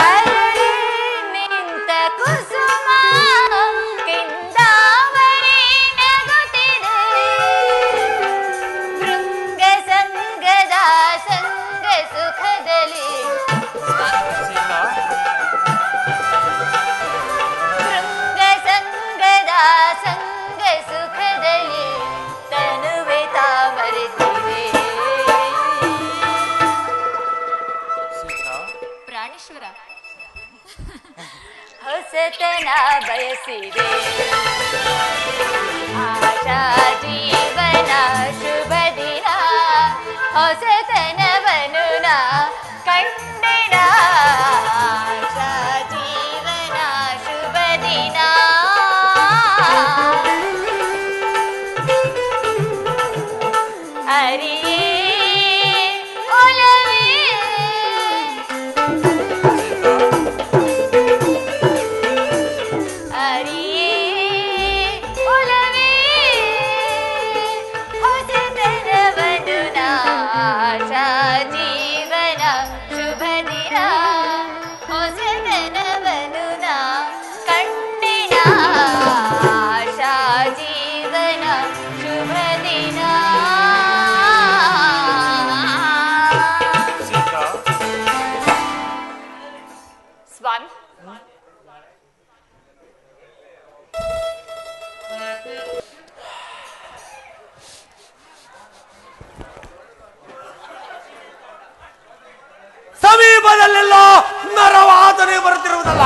S7: ಅರಳಿ ನಿಂತ ಕುಸುಮ ಕೆಂದಾವರೆ ನಗುತ್ತಿದೆ. ಶೃಂಗ ಸಂಗದ ಸಂಗ ಸುಖದಲ್ಲಿ.
S6: ಸೀತಾ,
S7: ಶೃಂಗ ಸಂಗದ ಸಂಗ ಸುಖದಲ್ಲಿ ತನುವೆ ತಾಮರೆತಿವೆ.
S6: ಸೀತಾ,
S7: ಪ್ರಾಣೇಶ್ವರ ಹೊಸತನ ಬಯಸಿದೆ. ಆಶಾ ಜೀವನ ಶುಭ ದಿನ, ಹೊಸತನವನು ನಾ ಕಂಡಿನ. ಆಶಾ ಜೀವನ ಶುಭ ದಿನ. ಅರಿಯೇ ಒಲವೇ. ಅರಿಯೇ ಒಲವೇ, ಹೊಸತನವನು ನಾ. ಆಶಾ ಜೀವನ ಶುಭ ದಿನ, ಹೊಸತನವನು ನಾ ಕಂಡಿನ. ಆಶಾ ಜೀವನ ಶುಭ ದಿನ.
S6: ಸೀತಾ,
S7: ಸ್ವಾಮಿ,
S5: ಸಮೀಪದಲ್ಲೆಲ್ಲ ನರವಾದನೆ ಬರುತ್ತಿರುವುದಲ್ಲ.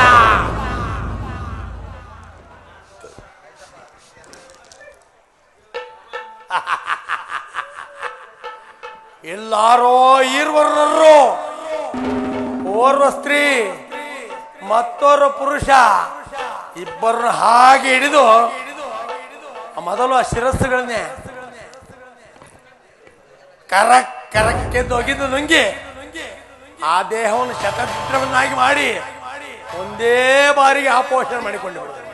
S5: ಎಲ್ಲಾರೋ ಈರ್ವರರು, ಓರ್ವ ಸ್ತ್ರೀ ಮತ್ತೋರ್ವ ಪುರುಷ ಇಬ್ಬರನ್ನ ಹಾಗೆ ಹಿಡಿದು ಮೊದಲು ಆ ಶಿರಸ್ಸುಗಳನ್ನೇ ಕರಕ್ಕೆದ್ದು ಒಗೆದು ನುಂಗಿ ಆ ದೇಹವನ್ನು ಶತಚಿತ್ರವನ್ನಾಗಿ ಮಾಡಿ ಒಂದೇ ಬಾರಿಗೆ ಆಪೋಷಣೆ ಮಾಡಿಕೊಂಡು ಬಿಡುತ್ತಾರೆ.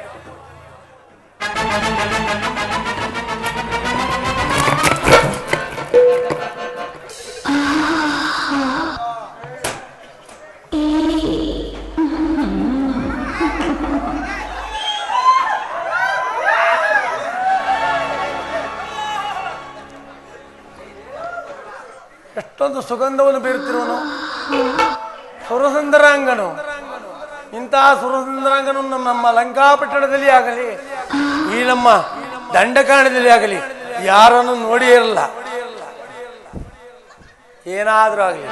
S5: ಸುಗಂಧವನ್ನು ಬೀರುತ್ತಿರುವನು ಸುರಸುಂದರಾಂಗನು. ಇಂತಹ ಸುರಸುಂದರಾಂಗನು ನಮ್ಮ ಲಂಕಾಪಟ್ಟಣದಲ್ಲಿ ಆಗಲಿ ಈ ನಮ್ಮ ದಂಡಕಾಂಡದಲ್ಲಿ ಆಗಲಿ ಯಾರನ್ನು ನೋಡಿಯೇ ಇರಲ್ಲ. ಏನಾದ್ರೂ ಆಗಲಿ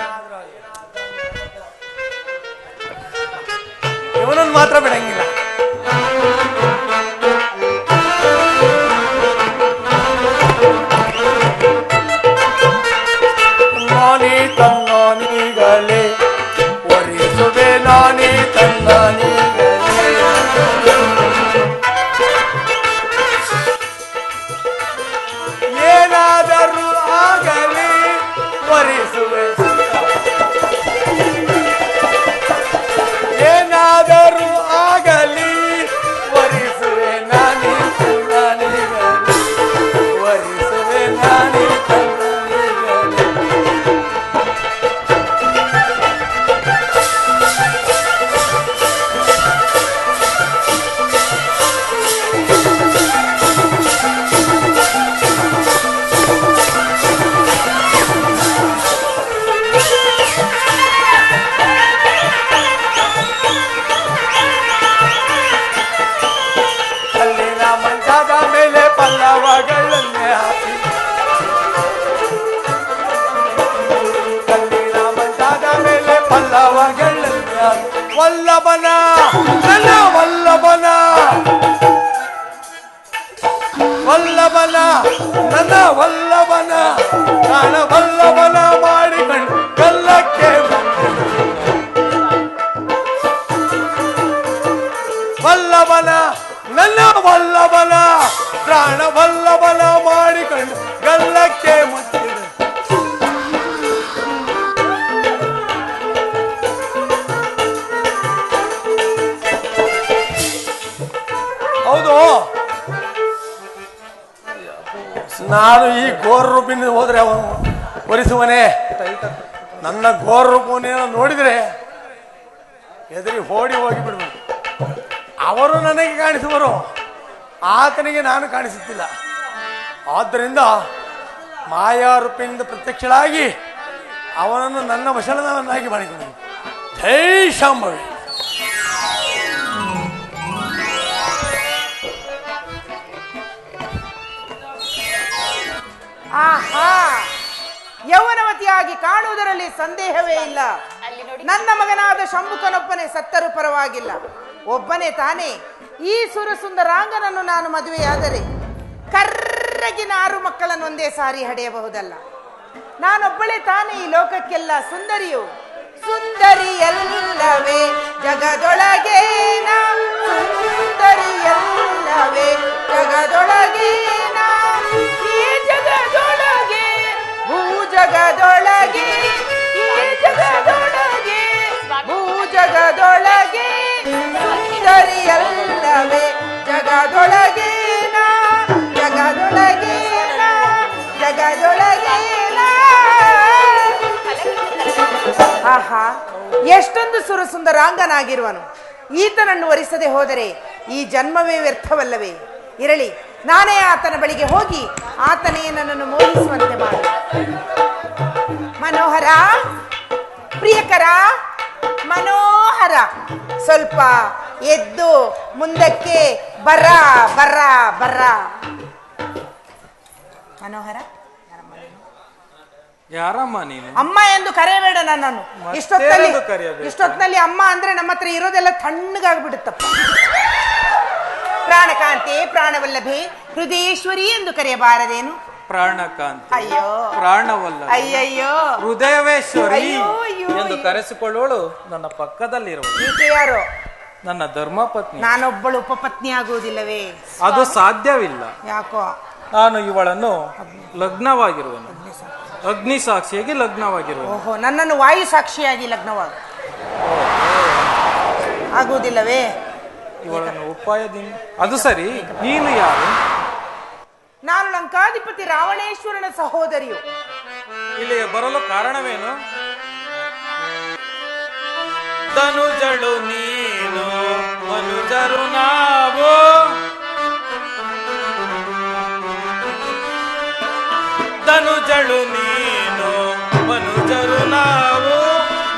S5: ಇವನನ್ನು ಮಾತ್ರ ಬಿಡಂಗಿಲ್ಲ. ನಾನೇ ತನ್ನಾನೀಗಲೇ ಒರಿಸುವೆ, ನಾನೇ ತನ್ನಾನೀಗಲೇ ಏನಾದರೂ ಆಗಲಿ ಒರಿಸುವೆ, ಏನಾದರೂ ಆಗಲಿ ಒರಿಸುವೆ, ನಾನೇ ತನ್ನಾನೀಗಲೇ ಒರಿಸುವೆ, ನಾನೇ ತನ್ನಾನೀಗಲೇ. ಕಲ್ಲಿನ ಮಂಚದ ಮೇಲೆ ಪಲ್ಲವಗಳನ್ನೇ ಹಾಕಿ, ಕಲ್ಲಿನ ಮಂಚದ ಮೇಲೆ ಪಲ್ಲವಗಳನ್ನೇ ಹಾಕಿ, ವಲ್ಲಭನ ನನ್ನ ವಲ್ಲಭನ, ವಲ್ಲಭನ ನನ್ನ ವಲ್ಲಭನ, ಪ್ರಾಣ ವಲ್ಲಭನ ಮಾಡಿಕೊಂಡು ಕಲ್ಲಕ್ಕೆ ವಲ್ಲಭನ ನನ್ನ ವಲ್ಲಭನ, ಪ್ರಾಣ ವಲ್ಲಭನ ಮಾಡಿಕೊಂಡು ಗಲ್ಲಕ್ಕೆ ಮುಚ್ಚಿದ. ಹೌದು, ನಾನು ಈ ಘೋರ ರೂಪಿನಿಂದ ಹೋದ್ರೆ ಅವನು ಒರಿಸುವನೇ. ನನ್ನ ಘೋರ ರೂಪವನ್ನೇನೋ ನೋಡಿದ್ರೆ ಎದುರಿ ಓಡಿ ಹೋಗಿ ಬಿಡ್ಬೇಕು. ಅವರು ನನಗೆ ಕಾಣಿಸುವರು, ಆತನಿಗೆ ನಾನು ಕಾಣಿಸುತ್ತಿಲ್ಲ. ಆದ್ದರಿಂದ ಮಾಯಾರೂಪಿನಿಂದ ಪ್ರತ್ಯಕ್ಷಳಾಗಿ ಅವನನ್ನು ನನ್ನ ವಶಲನವನ್ನಾಗಿ ಮಾಡಿಕೊಂಡೆ. ಜೈ ಶಾಂಭವಿ.
S8: ಆಹಾ, ಯೌವನವತಿಯಾಗಿ ಕಾಣುವುದರಲ್ಲಿ ಸಂದೇಹವೇ ಇಲ್ಲ. ನನ್ನ ಮಗನಾದ ಶಂಭುಕನೊಬ್ಬನೇ ಸತ್ತರೂ ಪರವಾಗಿಲ್ಲ. ಒಬ್ಬನೇ ತಾನೇ ಈ ಸುರಸುಂದರಾಂಗನನ್ನು ನಾನು ಮದುವೆಯಾದರೆ ಕರ್ರಗಿನ 6 ಮಕ್ಕಳನ್ನು ಒಂದೇ ಸಾರಿ ಹಡೆಯಬಹುದಲ್ಲ. ನಾನೊಬ್ಬಳೇ ತಾನೇ ಈ ಲೋಕಕ್ಕೆಲ್ಲ ಸುಂದರಿಯು. ಸುಂದರಿಯಲ್ಲವೇ ಜಗದೊಳಗೆ ನಾ, ಸುಂದರಿಯಲ್ಲವೇ ಜಗದೊಳಗೆ ನಾ, ಈ ಜಗದೊಳಗೆ ಭೂ ಜಗದೊಳಗೆ, ಈ ಜಗದೊಳಗೆ ಭೂ ಜಗದೊಳಗೆ, ಸುಂದರಿಯಲ್ಲವೇ ಜಗದೊಳಗೆ ನಾ, ಜಗದೊಳಗೆ ನಾ, ಜಗದೊಳಗೆ ನಾ. ಆಹಾ, ಎಷ್ಟೊಂದು ಸುರಸುಂದರಾಂಗನಾಗಿರುವನು. ಈತನನ್ನು ವರಿಸದೆ ಹೋದರೆ ಈ ಜನ್ಮವೇ ವ್ಯರ್ಥವಲ್ಲವೇ? ಇರಲಿ, ನಾನೇ ಆತನ ಬಳಿಗೆ ಹೋಗಿ ಆತನೇ ನನ್ನನ್ನು ಮೋಹಿಸುವಂತೆ ಮಾಡಿ. ಮನೋಹರ, ಪ್ರಿಯಕರ, ಮನೋಹರ, ಸ್ವಲ್ಪ ಎದ್ದು ಮುಂದಕ್ಕೆ ಬರ ಬರ ಬರ. ಮನೋಹರ,
S6: ಯಾರಮ್ಮ ನೀನು?
S8: ಅಮ್ಮ ಎಂದು ಕರೆಯಬೇಡ ನನ್ನನ್ನು. ಇಷ್ಟೊತ್ತಿನಲ್ಲಿ ಅಮ್ಮ ಅಂದ್ರೆ ನಮ್ಮ ಹತ್ರ ಇರೋದೆಲ್ಲ ತಣ್ಣಗಾಗ್ಬಿಡುತ್ತಪ್ಪ. ಪ್ರಾಣಕಾಂತಿ, ಪ್ರಾಣವಲ್ಲಭೆ, ಹೃದಯೇಶ್ವರಿ ಎಂದು ಕರೆಯಬಾರದೇನು?
S6: ಪ್ರಾಣಕಾಂತಿ,
S8: ಅಯ್ಯೋ
S6: ಪ್ರಾಣವಲ್ಲ,
S8: ಅಯ್ಯಯ್ಯೋ,
S6: ಹೃದಯವೇಶ್ವರಿ
S8: ಅಯ್ಯೋ, ಅಯ್ಯೋ,
S6: ಎಂದು ಕರೆಸಿಕೊಳ್ಳೋಳು ನನ್ನ ಪಕ್ಕದಲ್ಲಿರುವ
S8: ಈಕೆ ಯಾರು?
S6: ನನ್ನ ಧರ್ಮಪತ್ನಿ.
S8: ನಾನೊಬ್ಬಳು ಉಪಪತ್ನಿ ಆಗುವುದಿಲ್ಲವೇ?
S6: ಅದು ಸಾಧ್ಯವಿಲ್ಲ.
S8: ಯಾಕೋ?
S6: ನಾನು ಇವಳನ್ನು ಲಗ್ನವಾಗಿರುವನು, ಅಗ್ನಿ ಸಾಕ್ಷಿಯಾಗಿ ಲಗ್ನವಾಗಿರುವನು.
S8: ಓಹೋ, ನನ್ನನ್ನು ವಾಯು ಸಾಕ್ಷಿಯಾಗಿ ಲಗ್ನವಾಗ ಆಗುವುದಿಲ್ಲವೇ?
S6: ಇವಳನ್ನು ಉಪಾಯದಿಂದ. ಅದು ಸರಿ, ನೀನು ಯಾರು?
S8: ನಾನು ಲಂಕಾಧಿಪತಿ ರಾವಣೇಶ್ವರನ ಸಹೋದರಿಯು.
S6: ಇಲ್ಲಿಗೆ ಬರಲು ಕಾರಣವೇನು? ತನುಜಳು ನೀನು, ಮನುಜರು ನಾವು, ತನುಜಳು ನೀನು, ಮನುಜರು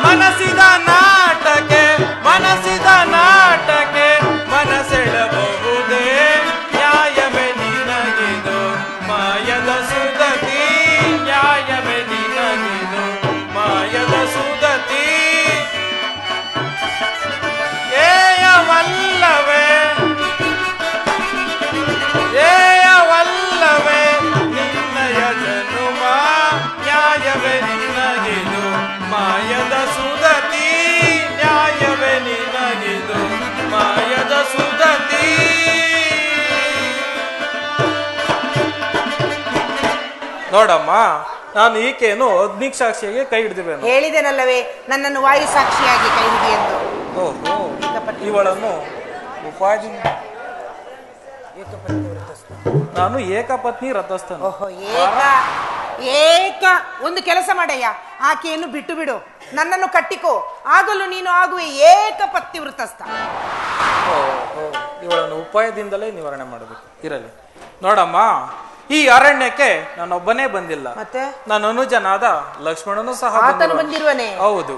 S6: ಮನಸಿದ ನಾಟಕೆ ಮನಸಿದ ನಾಟಕೆ ಮನಸೆಳಬಹುದೇ ನ್ಯಾಯವೇ ನಿನಗಿದು ಮಾಯದ ಸುದತಿ ನ್ಯಾಯವೇ ನಿನಗಿದು ಮಾಯದ ಸುದತಿ ಏಯವಲ್ಲವೇ ಏಯವಲ್ಲವೇ ನಿನ್ನಯ ಜನುಮ ನ್ಯಾಯವೇ ನಿನಗಿದು ಮಾಯದ ಸುದತಿ ನ್ಯಾಯವೇ ನಿನಗಿದು ಮಾಯದ ಸುದತಿ ನೋಡಮ್ಮ ನಾನು ಈಕೆಯನ್ನು ಅಗ್ನಿಕ್ ಸಾಕ್ಷಿಯಾಗಿ ಕೈ ಹಿಡಿದಿರುವೆನು.
S8: ಹೇಳಿದೆನಲ್ಲವೇ ನನ್ನನ್ನು ವಾಯು ಸಾಕ್ಷಿಯಾಗಿ ಕೈ ಹಿಡಿ ಎಂದು.
S6: ಓಹೋ ಇವಳನ್ನು ಉಪಾಯದಿಂದ ನಾನು ಏಕಪತ್ನಿ ರಥಸ್ಥನು.
S8: ಓಹೋ ಏಕ ಏಕ ಒಂದು ಕೆಲಸ ಮಾಡಯ್ಯ, ಆಕೆಯನ್ನು ಬಿಟ್ಟು ಬಿಡು, ನನ್ನನ್ನು ಕಟ್ಟಿಕೋ, ಆಗಲು ನೀನು ಆಗುವೆ ಏಕ ಪತ್ನಿ ವೃತಸ್ಥ.
S6: ಇವಳನ್ನು ಉಪಾಯದಿಂದಲೇ ನಿವಾರಣೆ ಮಾಡಬೇಕು. ಇರಲಿ ನೋಡಮ್ಮ, ಈ ಅರಣ್ಯಕ್ಕೆ ನಾನೊಬ್ಬನೇ ಬಂದಿಲ್ಲ,
S8: ಮತ್ತೆ
S6: ನನ್ನ ಅನುಜನಾದ ಲಕ್ಷ್ಮಣನು ಸಹ
S8: ಆತನು ಬಂದಿರುವನೇ.
S6: ಹೌದು,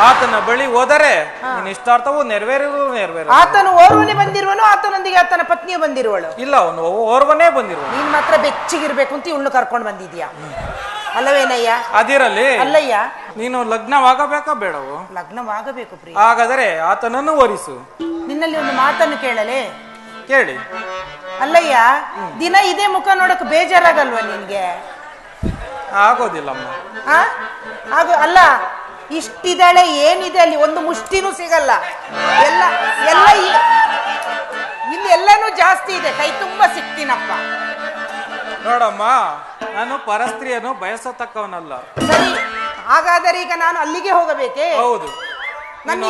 S6: ಆತನ ಬಳಿ ಹೋದರೆ ನಿನ್ನ ಇಷ್ಟಾರ್ಥವು ನೆರವೇರು.
S8: ಆತನು ಓರ್ವನೇ ಬಂದಿರುವನು, ಆತನೊಂದಿಗೆ ಆತನ ಪತ್ನಿಯು ಬಂದಿರುವಳು.
S6: ಇಲ್ಲ, ಅವನು ಓರ್ವನೇ ಬಂದಿರುವ.
S8: ನೀನ್ ಮಾತ್ರ ಬೆಚ್ಚಿಗಿರ್ಬೇಕು ಅಂತ ಇವಳು ಕರ್ಕೊಂಡು ಬಂದಿದ್ಯಾ ಅಲ್ಲವೇನಯ್ಯ?
S6: ಅದಿರಲಿ
S8: ಅಲ್ಲಯ್ಯ,
S6: ನೀನು ಲಗ್ನವಾಗಬೇಕಾ ಬೇಡವು?
S8: ಲಗ್ನವಾಗಬೇಕು ಪ್ರಿಯ.
S6: ಹಾಗಾದರೆ ಆತನನ್ನು ವರಿಸು.
S8: ನಿನ್ನಲ್ಲಿ ಒಂದು ಮಾತನ್ನು ಕೇಳಲೆ?
S6: ಕೇಳಿ.
S8: ಅಲ್ಲಯ್ಯ, ದಿನ ಇದೇ ಮುಖ ನೋಡಕ್ ಬೇಜಾರಾಗಲ್ವ ನಿನ್ಗೆ?
S6: ಆಗೋದಿಲ್ಲಮ್ಮ.
S8: ಅಲ್ಲ, ಇಷ್ಟಿದಾಳೆ, ಏನಿದೆ ಅಲ್ಲಿ? ಒಂದು ಮುಷ್ಟಿನೂ ಸಿಗಲ್ಲ. ಎಲ್ಲ ಎಲ್ಲ ಇಲ್ಲಿ ಎಲ್ಲಾನು ಜಾಸ್ತಿ ಇದೆ, ಕೈ ತುಂಬಾ ಸಿಕ್ತೀನಪ್ಪ.
S6: ನೋಡಮ್ಮ, ನಾನು ಪರಸ್ತ್ರೀಯನ್ನು ಬಯಸತಕ್ಕವನಲ್ಲ.
S8: ಸರಿ, ಹಾಗಾದರೆ ಈಗ ನಾನು ಅಲ್ಲಿಗೆ ಹೋಗಬೇಕೇ?
S6: ಹೌದು.
S8: ನನ್ನ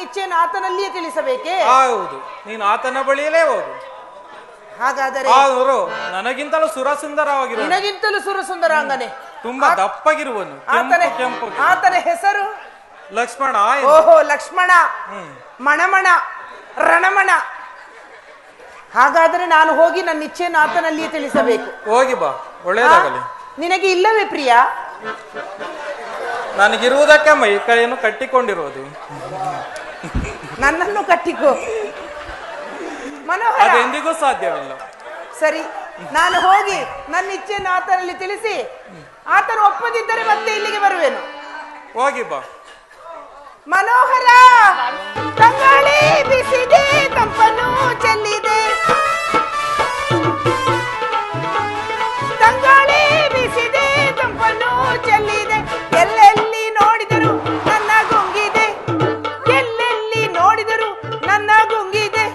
S8: ಇಚ್ಛೆಯನ್ನು ಆತನಲ್ಲಿಯೇ ತಿಳಿಸಬೇಕೇ?
S6: ಹೌದು, ನೀನು ಆತನ ಬಳಿಯಲೇ ಹೋಗು.
S8: ಹಾಗಾದರೆ
S6: ಅವರು ನನಗಿಂತಲೂ ಸುರಸುಂದರವಾಗಿರುವ,
S8: ನಿನಗಿಂತಲೂ ಸುರಸುಂದರಾಂಗನೆ,
S6: ತುಂಬಾ ದಪ್ಪಗಿರುವನು, ಕೆಂಪು.
S8: ಆತನ ಹೆಸರು
S6: ಲಕ್ಷ್ಮಣ.
S8: ಓಹೋ, ಲಕ್ಷ್ಮಣ. ಮಣಮಣ, ರಣಮಣ. ಹಾಗಾದ್ರೆ ನಾನು ಹೋಗಿ ನನ್ನ ಇಚ್ಛೆಯನ್ನು ಆತನಲ್ಲಿಯೇ ತಿಳಿಸಬೇಕು.
S6: ಹೋಗಿ ಬಾ, ಒಳ್ಳೆಯದಾಗಲಿ.
S8: ನಿನಗೆ ಇಲ್ಲವೇ ಪ್ರಿಯ?
S6: ನನಗಿರುವುದಕ್ಕೆ ಮೈ ಕೈಯನ್ನು ಕಟ್ಟಿಕೊಂಡಿರುವುದು.
S8: ನನ್ನನ್ನು ಕಟ್ಟಿಕೋ ಮನೋಹರ.
S6: ಅದೆಂದಿಗೂ ಸಾಧ್ಯವಿಲ್ಲ.
S8: ಸರಿ, ನಾನು ಹೋಗಿ ನನ್ನ ಇಚ್ಛೆಯನ್ನು ಆತನಲ್ಲಿ ತಿಳಿಸಿ, ಆತನು ಒಪ್ಪದಿದ್ದರೆ ಮತ್ತೆ ಇಲ್ಲಿಗೆ ಬರುವೆನು.
S6: ಹೋಗಿ ಬಾ.
S8: ಮನೋಹರ, ತಂಗಾಳಿ ಬಿಸಿದೆ, ತಂಪನ್ನು ಚೆಲ್ಲಿದೆ, ತಂಗಾಳಿ ಬಿಸಿದೆ, ತಂಪನ್ನು ಚೆಲ್ಲಿದೆ, ಎಲ್ಲೆಲ್ಲಿ ನೋಡಿದರು ನನ್ನ ಗುಂಗಿದೆ, ಎಲ್ಲೆಲ್ಲಿ ನೋಡಿದರು ನನ್ನ ಗುಂಗಿದೆ.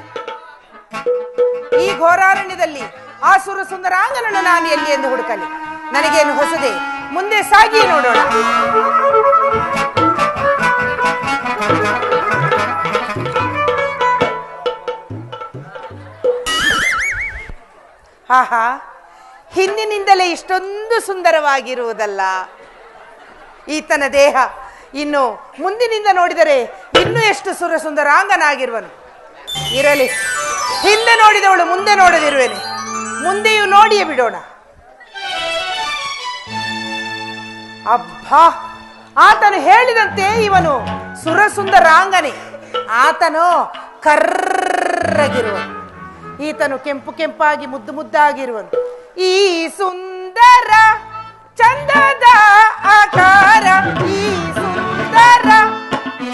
S8: ಈ ಘೋರಾರಣ್ಯದಲ್ಲಿ ಆ ಸುರ ಸುಂದರಾಂಗನನ್ನು ನಾನು ಎಲ್ಲಿ ಎಂದು ಹುಡುಕಲಿ? ನನಗೇನು ಹೊಸದೆ? ಮುಂದೆ ಸಾಗಿ ನೋಡೋಣ. ಆಹಾ, ಹಿಂದಿನಿಂದಲೇ ಇಷ್ಟೊಂದು ಸುಂದರವಾಗಿರುವುದಲ್ಲ ಈತನ ದೇಹ. ಇನ್ನು ಮುಂದಿನಿಂದ ನೋಡಿದರೆ ಇನ್ನೂ ಎಷ್ಟು ಸುಂದರಾಂಗನಾಗಿರುವನು. ಇರಲಿ, ಹಿಂದೆ ನೋಡಿದವಳು ಮುಂದೆ ನೋಡದಿರುವೆನೆ, ಮುಂದೆಯೂ ನೋಡಿಯೇ ಬಿಡೋಣ. ಅಬ್ಬಾ, ಆತನು ಹೇಳಿದಂತೆ ಇವನು ಸುರಸುಂದರಾಂಗನೆ. ಆತನು ಕರ್ರಗಿರುವನು, ಈತನು ಕೆಂಪು ಕೆಂಪಾಗಿ ಮುದ್ದು ಮುದ್ದಾಗಿರುವನು. ಈ ಸುಂದರ ಚಂದದ ಆಕಾರ, ಈ ಸುಂದರ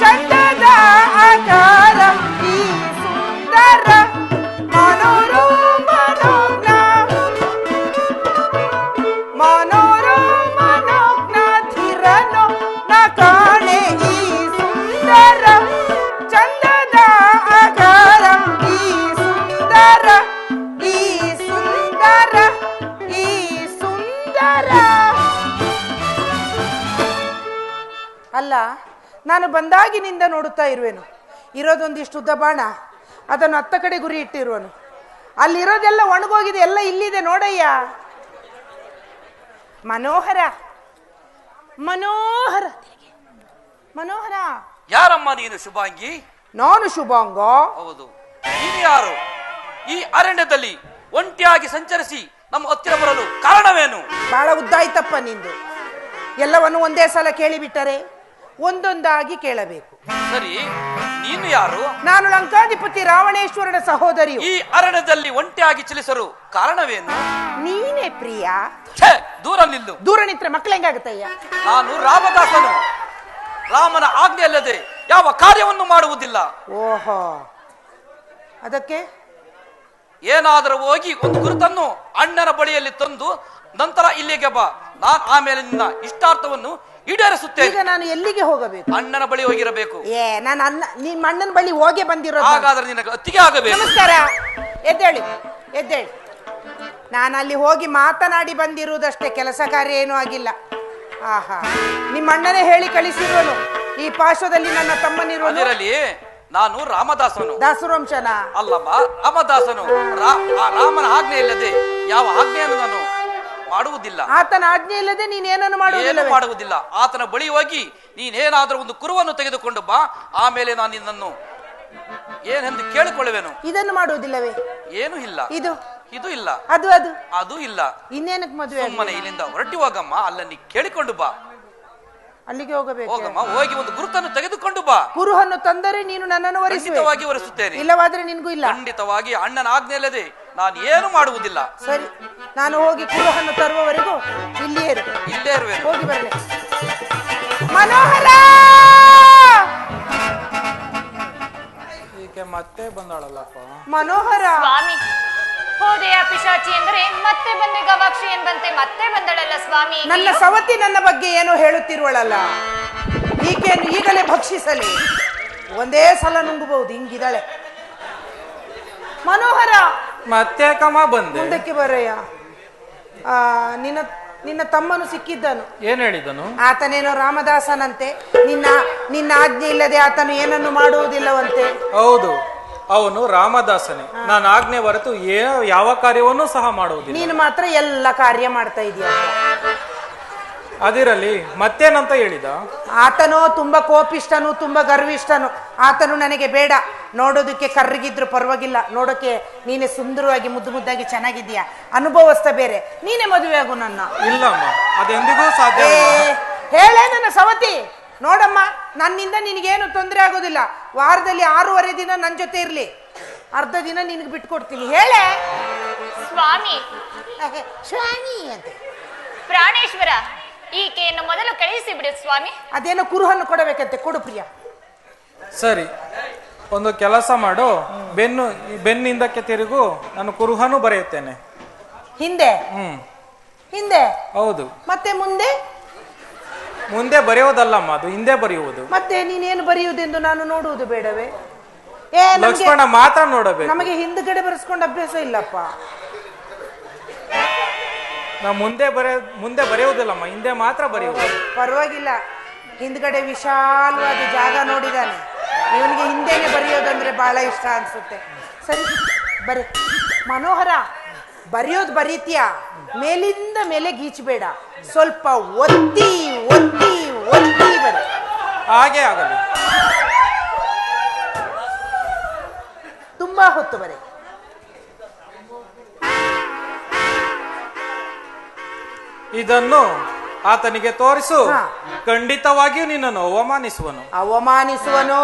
S8: ಚಂದದ ಆಕಾರ, ಈ ಸುಂದರ ಮನೋರಮನೋಜ್ಞ ಮನೋರಮನೋಜ್ಞ ಧಿರನೋ ನ ಕಾಣೆ. ಈ ಸುಂದರ ಚಂದದ ಆಕಾರ, ಈ ಸುಂದರ, ಈ ಸುಂದರ, ಈ ಸುಂದರ. ಅಲ್ಲ, ನಾನು ಬಂದಾಗಿನಿಂದ ನೋಡುತ್ತಾ ಇರುವೆನು. ಇರೋದೊಂದಿಷ್ಟು ಉದ್ದ ಬಾಣ, ಅದನ್ನು ಹತ್ತ ಕಡೆ ಗುರಿ ಇಟ್ಟಿರುವನು. ಅಲ್ಲಿರೋದೆಲ್ಲ ಒಣಗೋಗಿದೆ, ಎಲ್ಲ ಇಲ್ಲಿದೆ ನೋಡಯ್ಯ. ಮನೋಹರ, ಮನೋಹರ, ಮನೋಹರ.
S4: ಯಾರಮ್ಮ ನೀನು? ಶುಭಾಂಗಿ?
S8: ನಾನು ಶುಭಾಂಗ.
S4: ಹೌದು. ನೀನು ಯಾರು? ಈ ಅರಣ್ಯದಲ್ಲಿ ಒಂಟಿಯಾಗಿ ಸಂಚರಿಸಿ ನಮ್ಮ ಹತ್ತಿರ ಬರಲು ಕಾರಣವೇನು?
S8: ಬಹಳ ಉದ್ದಾಯ್ತಪ್ಪ ನಿಂದು. ಎಲ್ಲವನ್ನು ಒಂದೇ ಸಲ ಕೇಳಿಬಿಟ್ಟರೆ ಒಂದೊಂದಾಗಿ ಕೇಳಬೇಕು.
S4: ಸರಿ, ನೀನು ಯಾರು?
S8: ನಾನು ಲಂಕಾಧಿಪತಿ ರಾವಣೇಶ್ವರನ ಸಹೋದರಿಯು.
S4: ಈ ಅರಣ್ಯದಲ್ಲಿ ಒಂಟಿಯಾಗಿ ಚಲಿಸಲು ಕಾರಣವೇನು?
S8: ನೀನೇ ಪ್ರಿಯ.
S4: ಛೇ, ದೂರ ನಿಲ್ಲು.
S8: ದೂರ ನಿಂತ್ರೆ ಮಕ್ಳು ಹೆಂಗಾಗತ್ತಯ್ಯ?
S4: ನಾನು ರಾಮದಾಸನು. ರಾಮನ ಆಜ್ಞೆ ಅಲ್ಲದೆ ಯಾವ ಕಾರ್ಯವನ್ನು ಮಾಡುವುದಿಲ್ಲ.
S8: ಓಹೋ, ಅದಕ್ಕೆ
S4: ಏನಾದರೂ ಹೋಗಿ ಒಂದು ಗುರುತನ್ನು ಅಣ್ಣನ ಬಳಿಯಲ್ಲಿ ತಂದು ನಂತರ ಇಲ್ಲಿಗೆ ಬಾ. ನಾನು ಆಮೇಲೆ ನಿನ್ನ ಇಷ್ಟಾರ್ಥವನ್ನು ಈಡೇರಿಸುತ್ತೇನೆ.
S8: ಈಗ ನಾನು ಎಲ್ಲಿಗೆ ಹೋಗಬೇಕು?
S4: ಅಣ್ಣನ ಬಳಿ ಹೋಗಿರಬೇಕು.
S8: ನಾನು ನಿಮ್ಮ ಅಣ್ಣನ ಬಳಿ ಹೋಗಿ ಬಂದಿರೋದು.
S4: ಹಾಗಾದ್ರೆ ನಿನಗೆ ಅತ್ತಿಗೆ ಆಗಬೇಕು.
S8: ನಮಸ್ಕಾರ, ಎದ್ದೇಳಿ ಎದ್ದೇಳಿ. ನಾನು ಅಲ್ಲಿ ಹೋಗಿ ಮಾತನಾಡಿ ಬಂದಿರುವುದಷ್ಟೇ, ಕೆಲಸ ಕಾರ್ಯ ಏನೂ ಆಗಿಲ್ಲ. ಆಹಾ, ನಿಮ್ಮ ಅಣ್ಣನೇ ಹೇಳಿ ಕಳಿಸಿರುವನು ಈ ಪಾರ್ಶ್ವದಲ್ಲಿ ನನ್ನ ತಮ್ಮನಿರುವನು.
S4: ಅದರಲ್ಲಿ ನಾನು ರಾಮದಾಸನು.
S8: ದಾಸವಂಶನ
S4: ಅಲ್ಲಮ್ಮ, ರಾಮದಾಸನು. ರಾಮನ ಆಜ್ಞೆ ಇಲ್ಲದೆ ಯಾವ ಆಜ್ಞೆಯನ್ನು ನಾನು ಮಾಡುವುದಿಲ್ಲ.
S8: ಆತನ ಆಜ್ಞೆ ಇಲ್ಲದೆ ನೀನೇನನ್ನು
S4: ಮಾಡುವುದಿಲ್ಲ. ಆತನ ಬಳಿ ಹೋಗಿ ನೀನೇನಾದ್ರೂ ಒಂದು ಕುರುವನ್ನು ತೆಗೆದುಕೊಂಡು ಬಾ. ಆಮೇಲೆ ನಾನು ನಿನ್ನನ್ನು ಏನೆಂದು ಕೇಳಿಕೊಳ್ಳುವೆನು.
S8: ಇದನ್ನು ಮಾಡುವುದಿಲ್ಲವೇ?
S4: ಏನು ಇಲ್ಲ. ಇದು ಇಲ್ಲ. ಅದು ಇಲ್ಲ.
S8: ಇನ್ನೇನಕ್ಕೆ ಮದುವೆ?
S4: ಸುಮ್ಮನೆ ಇಲ್ಲಿಂದ ಹೊರಟಿ ಹೋಗಮ್ಮ. ಅಲ್ಲಲ್ಲಿ ಕೇಳಿಕೊಂಡು ಬಾ.
S8: ಅಲ್ಲಿಗೆ ಹೋಗಬೇಕು.
S4: ಹೋಗಮ್ಮ, ಹೋಗಿ ಒಂದು ಗುರುತನ್ನು ತೆಗೆದುಕೊಂಡು ಬಾ.
S8: ಕುರುಹನ್ನು ತಂದರೆ ನೀನು ನನ್ನನ್ನು
S4: ಖಂಡಿತವಾಗಿ ಒರೆಸುತ್ತೇನೆ.
S8: ಇಲ್ಲವಾದ್ರೆ ನಿನ್ಗೂ ಇಲ್ಲ.
S4: ಖಂಡಿತವಾಗಿ ಅಣ್ಣನ ಆಜ್ಞೆ ಇಲ್ಲದೆ ನಾನು ಏನು ಮಾಡುವುದಿಲ್ಲ.
S8: ಸರಿ, ನಾನು ಹೋಗಿ ಕುರುಹನ್ನು ತರುವವರೆಗೂ ಇಲ್ಲೇ
S4: ಇರುವೆ.
S8: ಹೋಗಿ ಬರಲಿ. ಮನೋಹರ
S6: ಈಕೆ ಮತ್ತೆ ಬಂದಾಳಲ್ಲಪ್ಪ.
S8: ಮನೋಹರ
S7: ಸ್ವಾಮಿ, ಹೋದೆಯ ಪಿಶಾಚಿ ಎಂದರೆ ಮತ್ತೆ ಬಂದೆ ಗವಾಕ್ಷಿ ಎಂಬಂತೆ ಮತ್ತೆ ಬಂದಳಲ್ಲ ಸ್ವಾಮಿ.
S8: ನನ್ನ ಸವತಿ ನನ್ನ ಬಗ್ಗೆ ಏನೋ ಹೇಳುತ್ತಿರುವಳಲ್ಲ, ಈಕೆಯನ್ನು ಈಗಲೇ ಭಕ್ಷಿಸಲಿ. ಒಂದೇ ಸಲ ನುಂಗಬಹುದು, ಹಿಂಗಿದ್ದಾಳೆ. ಮನೋಹರ,
S6: ಮತ್ತೆ ಕಮ ಬಂದೆ.
S8: ಮುಂದಕ್ಕೆ ಬರಯ್ಯ. ನಿನ್ನ ತಮ್ಮನು ಸಿಕ್ಕಿದ್ದನು.
S6: ಏನ್ ಹೇಳಿದನು?
S8: ಆತನೇನೋ ರಾಮದಾಸನಂತೆ. ನಿನ್ನ ಆಜ್ಞೆ ಇಲ್ಲದೆ ಆತನು ಏನನ್ನು ಮಾಡುವುದಿಲ್ಲವಂತೆ.
S6: ಹೌದು, ಅವನು ರಾಮದಾಸನೇ. ನಾನು ಆಜ್ಞೆ ಹೊರತು ಯಾವ ಕಾರ್ಯವನ್ನೂ ಸಹ ಮಾಡುವುದಿಲ್ಲ.
S8: ನೀನು ಮಾತ್ರ ಎಲ್ಲ ಕಾರ್ಯ ಮಾಡ್ತಾ ಇದೀಯ.
S6: ಅದಿರಲಿ, ಮತ್ತೇನಂತ ಹೇಳಿದ?
S8: ಆತನು ತುಂಬಾ ಕೋಪಿಷ್ಟನು, ತುಂಬಾ ಗರ್ವಿಷ್ಠನು. ಆತನು ನನಗೆ ಬೇಡ. ನೋಡೋದಕ್ಕೆ ಕರ್ರಗಿದ್ರು ಪರವಾಗಿಲ್ಲ, ನೋಡೋಕೆ ನೀನೆ ಸುಂದರವಾಗಿ ಮುದ್ದು ಮುದ್ದಾಗಿ ಚೆನ್ನಾಗಿದ್ದೀಯ, ಅನುಭವಸ್ಥ ಬೇರೆ. ನೀನೇ ಮದುವೆ ಆಗು ನನ್ನ.
S6: ಇಲ್ಲಮ್ಮ, ಅದೆಂದಿಗೂ ಸಾಧ್ಯ.
S8: ಹೇಳೇ ನನ್ನ ಸವತಿ. ನೋಡಮ್ಮ, ನನ್ನಿಂದ ನಿನಗೇನು ತೊಂದರೆ ಆಗೋದಿಲ್ಲ. ವಾರದಲ್ಲಿ 6 ದಿನ ನನ್ನ ಜೊತೆ ಇರ್ಲಿ, ಅರ್ಧ ದಿನ ನಿನಗೆ ಬಿಟ್ಕೊಡ್ತೀನಿ. ಹೇಳೆ
S7: ಸ್ವಾಮಿ.
S8: ಸ್ವಾಮಿ ಅಂತ
S7: ಪ್ರಾಣೇಶ್ವರ, ಈಕೆಯನ್ನು ಮೊದಲು ಕಳಿಸಿ ಬಿಡು ಸ್ವಾಮಿ.
S8: ಅದೇನೋ ಕುರುಹನ್ನು ಕೊಡಬೇಕಂತೆ, ಕೊಡು ಪ್ರಿಯ.
S6: ಸರಿ, ಒಂದು ಕೆಲಸ ಮಾಡು. ಬೆನ್ನಿಂದಕ್ಕೆ ತಿರುಗು, ನಾನು ಕುರುಹನು ಬರೆಯುತ್ತೇನೆ.
S8: ಹಿಂದೆ? ಹಿಂದೆ?
S6: ಹೌದು.
S8: ಮತ್ತೆ ಮುಂದೆ?
S6: ಮುಂದೆ ಬರೆಯುವುದಲ್ಲಮ್ಮ, ಅದು ಹಿಂದೆ ಬರೆಯುವುದು.
S8: ಮತ್ತೆ ನೀನೇನು ಬರೆಯುವುದೆಂದು ನಾನು ನೋಡುವುದು ಬೇಡವೇ?
S6: ಲಕ್ಷ್ಮಣ ಮಾತ್ರ ನೋಡಬೇಕು.
S8: ನಮಗೆ ಹಿಂದ್ಗಡೆ ಬರೆಸ್ಕೊಂಡು ಅಭ್ಯಾಸ ಇಲ್ಲಪ್ಪ.
S6: ನಾವು ಮುಂದೆ ಬರೆಯುವುದಿಲ್ಲಮ್ಮ, ಹಿಂದೆ ಮಾತ್ರ ಬರೆಯುವುದು.
S8: ಪರವಾಗಿಲ್ಲ, ಹಿಂದ್ಗಡೆ ವಿಶಾಲವಾದ ಜಾಗ ನೋಡಿದಾನೆ. ಇವನಿಗೆ ಹಿಂದೆನೆ ಬರೆಯೋದಂದ್ರೆ ಬಹಳ ಇಷ್ಟ ಅನ್ಸುತ್ತೆ. ಸರಿ, ಬರೀ. ಮನೋಹರ, ಬರೆಯೋದು ಬರೀತೀಯ, ಮೇಲಿಂದ ಮೇಲೆ ಗೀಚಬೇಡ. ಸ್ವಲ್ಪ ಒತ್ತಿ ಒತ್ತಿ ಒತ್ತಿ ಬರ.
S6: ಹಾಗೆ ಆಗಲಿ.
S8: ತುಂಬಾ ಹೊತ್ತು ಬರೀ.
S6: ಇದನ್ನು ಆತನಿಗೆ ತೋರಿಸು. ಖಂಡಿತವಾಗಿಯೂ ನಿನ್ನನ್ನು ಅವಮಾನಿಸುವನು.
S8: ಅವಮಾನಿಸುವನು?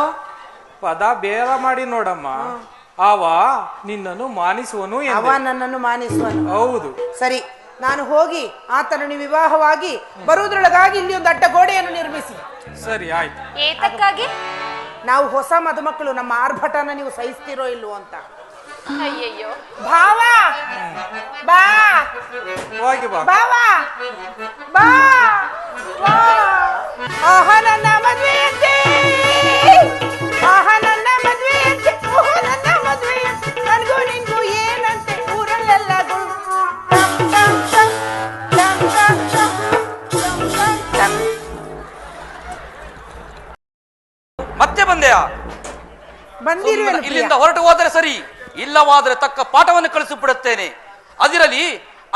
S6: ಪದ ಬೇರ ಮಾಡಿ ನೋಡಮ್ಮ. ಅವ ನಿನ್ನನ್ನು ಮಾನಿಸುವನು.
S8: ಅವ ನನ್ನನ್ನು ಮಾನಿಸುವನು.
S6: ಹೌದು.
S8: ಸರಿ, ನಾನು ಹೋಗಿ ಆತನನ್ನು ವಿವಾಹವಾಗಿ ಬರುವುದರೊಳಗಾಗಿ ಇಲ್ಲಿ ಒಂದು ಅಡ್ಡ ಗೋಡೆಯನ್ನು ನಿರ್ಮಿಸಿ.
S6: ಸರಿ, ಆಯ್ತು.
S7: ಏತಕ್ಕಾಗಿ?
S8: ನಾವು ಹೊಸ ಮದುಮಕ್ಕಳು, ನಮ್ಮ ಆರ್ಭಟನ ನೀವು ಸಹಿಸ್ತಿರೋ ಇಲ್ವೋ ಅಂತ.
S7: ಅಯ್ಯಯ್ಯೋ.
S8: ಭಾವ, ಬಾ.
S6: ಹೋಗಿ ಬಾ.
S8: ಭಾವ, ಬಾ. ಆಹ ನನ್ನ ಮದುವೆಯಂತೆ, ಆಹ ನನ್ನ ಮದುವೆಯಂತೆ, ಓಹೋ ನನ್ನ ಮದುವೆಯಂತೆ, ನನಗೂ ನಿನ್ಗೂ ಏನಂತೆ ಊರಲ್ಲೆಲ್ಲ
S4: ಮತ್ತೆ ಬಂದೆಯಾ?
S8: ಬಂದಿರುವೆ.
S4: ಇಲ್ಲಿಂದ ಹೊರಟು ಹೋದರೆ ಸರಿ, ಇಲ್ಲವಾದರೆ ತಕ್ಕ ಪಾಠವನ್ನು ಕಳಿಸಿಬಿಡುತ್ತೇನೆ. ಅದಿರಲಿ,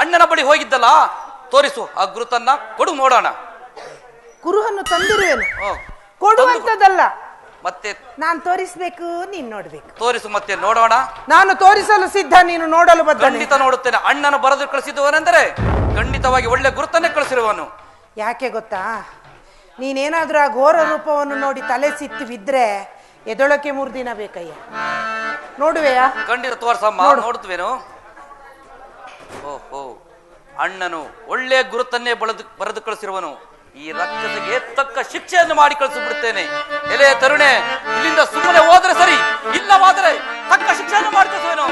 S4: ಅಣ್ಣನ ಬಳಿ ಹೋಗಿದ್ದಲ್ಲ, ತೋರಿಸು ಆ ಗುರುತನ್ನ, ಕೊಡು ನೋಡೋಣ.
S8: ಕುರುಹನ್ನು ತಂದಿರುವೆನು, ಕೊಡುವಂತದಲ್ಲ.
S4: ಮತ್ತೆ
S8: ನಾನು ತೋರಿಸ್ಬೇಕು, ನೀನ್ ನೋಡ್ಬೇಕು.
S4: ತೋರಿಸು ಮತ್ತೆ ನೋಡೋಣ.
S8: ನಾನು ತೋರಿಸಲು ಸಿದ್ಧ, ನೀನು ನೋಡಲು ಬದ್ಧ.
S4: ಖಂಡಿತ ನೋಡುತ್ತೇನೆ. ಅಣ್ಣನ ಬರೆದು ಕಳಿಸಿದವನೆಂದರೆ ಖಂಡಿತವಾಗಿ ಒಳ್ಳೆ ಗುರುತನ್ನೇ ಕಳಿಸಿರುವನು.
S8: ಯಾಕೆ ಗೊತ್ತಾ? ನೀನೇನಾದ್ರೂ ಆ ಘೋರ ರೂಪವನ್ನು ನೋಡಿ ತಲೆ ಸಿತ್ತು ಬಿದ್ರೆ ಎದೊಳಕ್ಕೆ 3 ದಿನ ಬೇಕಯ್ಯ. ನೋಡುವೆಯಾ?
S4: ಖಂಡಿತ ತೋರ್ಸಮ್ಮ, ನೋಡ್ತವೇನು. ಓಹೋ, ಅಣ್ಣನು ಒಳ್ಳೆ ಗುರುತನ್ನೇ ಬರೆದು ಕಳಿಸಿರುವನು. ಈ ರಕ್ತತೆಗೆ ತಕ್ಕ ಶಿಕ್ಷೆಯನ್ನು ಮಾಡಿ ಕಳಿಸಿಬಿಡುತ್ತೇನೆ. ಎಲೆ ತರುಣೆ, ಇಲ್ಲಿಂದ ಸುಮ್ಮನೆ ಹೋದ್ರೆ ಸರಿ, ಇಲ್ಲವಾದರೆ ತಕ್ಕ ಶಿಕ್ಷೆಯನ್ನು ಮಾಡಿ ಕಳಿಸುವೆನು.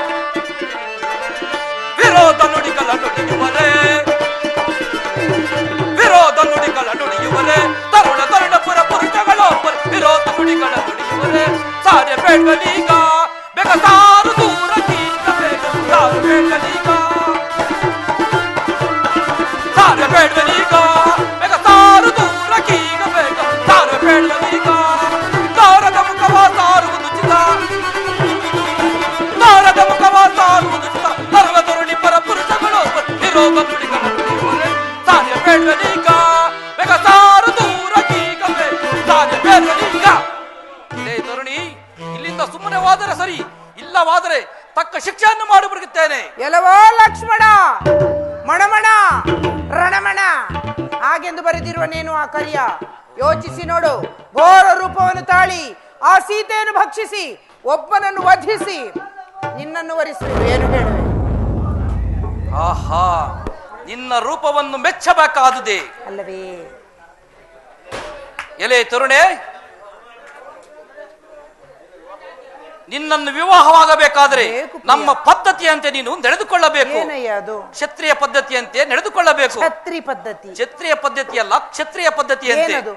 S4: ವಿರೋಧ ನುಡಿಗಳ ನುಡಿಯುವರೇ, ವಿರೋಧ ನುಡಿಗಳ ನುಡಿಯುವರೇ, ತರುಣ ತರುಣಪುರ ಪುರುಷಗಳು ವಿರೋಧ ನುಡಿಗಳ ನುಡಿಯುವರೇ. ಸಾರೆ ಬೇಡನೀಗ ಬೇಗ ಸಾರು ದೂರ ಕೀಟ ಬೇಗ ಸಾರು ಬೇಡನೀಗ, ಸಾರೆ ಬೇಡನೀಗ ಬೇಗ ಸಾರು ದೂರ ಕೀಗ ಬೇಗ ಸಾರೆ ಬೇಡನೀಗ. ತಾರದ ಮುಖವ ಸಾರುವುದು ಚಿತ, ತಾರದ ಮುಖವ ಸಾರುವುದು ಚಿತ, ಸರ್ವ ತರುಣಿ ಪರ ಪುರುಷಗಳು ವಿರೋಧ ನುಡಿಗಳ ನುಡಿಯುವರೇ. ಸಾರೆ ಬೇಡನೀಗ ಬೇಗ ಸಾರು ದೂರ ಕೀಗ ಬೇಗ ಸಾರೆ ಬೇಡನೀಗ. ಇದೇ ತರುಣಿ, ಇಲ್ಲಿಂದ ಸುಮ್ಮನೆ ಹೋದರೆ ಸರಿ, ಇಲ್ಲವಾದರೆ ತಕ್ಕ ಶಿಕ್ಷೆಯನ್ನು ಮಾಡಿಬಿಡುತ್ತೇನೆ.
S8: ಎಲ್ಲವೋ ಲಕ್ಷ್ಮಣ, ಮಣಮಣ, ರಣಮಣ ಹಾಗೆಂದು ಬರೆದಿರುವ ನೀನು ಆ ಕರಿಯ ಯೋಚಿಸಿ ನೋಡು. ಘೋರ ರೂಪವನ್ನು ತಾಳಿ ಆ ಸೀತೆಯನ್ನು ಭಕ್ಷಿಸಿ ಒಬ್ಬನನ್ನು ವಧಿಸಿ ನಿನ್ನನ್ನು ವರಿಸುವುದು ಏನು ಹೇಳುವೆ?
S4: ಆಹಾ, ನಿನ್ನ ರೂಪವನ್ನು ಮೆಚ್ಚಬೇಕಾದುದೇ
S8: ಅಲ್ಲವೇ?
S4: ಎಲೆ ತರುಣೆ, ನಿನ್ನನ್ನು ವಿವಾಹವಾಗಬೇಕಾದರೆ ನಮ್ಮ ಪದ್ಧತಿಯಂತೆ ನೀನು ನಡೆದುಕೊಳ್ಳಬೇಕು.
S8: ಏನಯ್ಯ ಅದು?
S4: ಕ್ಷತ್ರಿಯ ಪದ್ಧತಿಯಂತೆ ನಡೆದುಕೊಳ್ಳಬೇಕು.
S8: ಛತ್ರಿ ಪದ್ಧತಿ?
S4: ಕ್ಷತ್ರಿಯ ಪದ್ಧತಿಯಲ್ಲ, ಕ್ಷತ್ರಿಯ ಪದ್ಧತಿಯಂತೆ
S8: ಏನದು?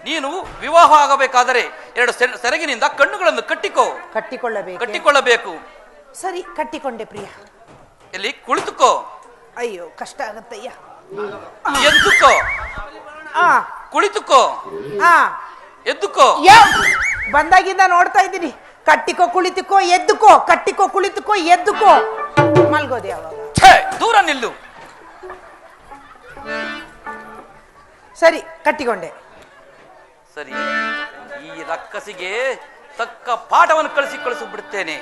S4: ನೀನು ವಿವಾಹ ಆಗಬೇಕಾದರೆ 2 ಸೆರಗಿನಿಂದ ಕಣ್ಣುಗಳನ್ನು ಕಟ್ಟಿಕೊಳ್ಳಬೇಕು.
S8: ಸರಿ, ಕಟ್ಟಿಕೊಂಡೆ ಪ್ರಿಯ.
S4: ಎಲ್ಲಿ ಕುಳಿತುಕೋ.
S8: ಅಯ್ಯೋ ಕಷ್ಟ ಆಗತ್ತಯ್ಯ.
S4: ಎದ್ದುಕೋ,
S8: ಆ
S4: ಕುಳಿತುಕೋ,
S8: ಆ
S4: ಎದ್ದುಕೋ.
S8: ಬಂದಾಗಿಂದ ನೋಡ್ತಾ ಇದ್ದೀನಿ. ಕಟ್ಟಿಕೋ ಕುಳಿತುಕೋ ಎದ್ದುಕೋ, ಕಟ್ಟಿಕೋ ಕುಳಿತುಕೋ ಎದ್ದುಕೋ. ಮಲ್ಗೋದೆ ಯಾವಾಗ?
S4: ದೂರ ನಿಲ್ಲು.
S8: ಸರಿ, ಕಟ್ಟಿಕೊಂಡೆ.
S4: ಸರಿ, ಈ ರಕ್ಕಸಿಗೆ ತಕ್ಕ ಪಾಠವನ್ನು ಕಳಿಸಿಬಿಡುತ್ತೇನೆ.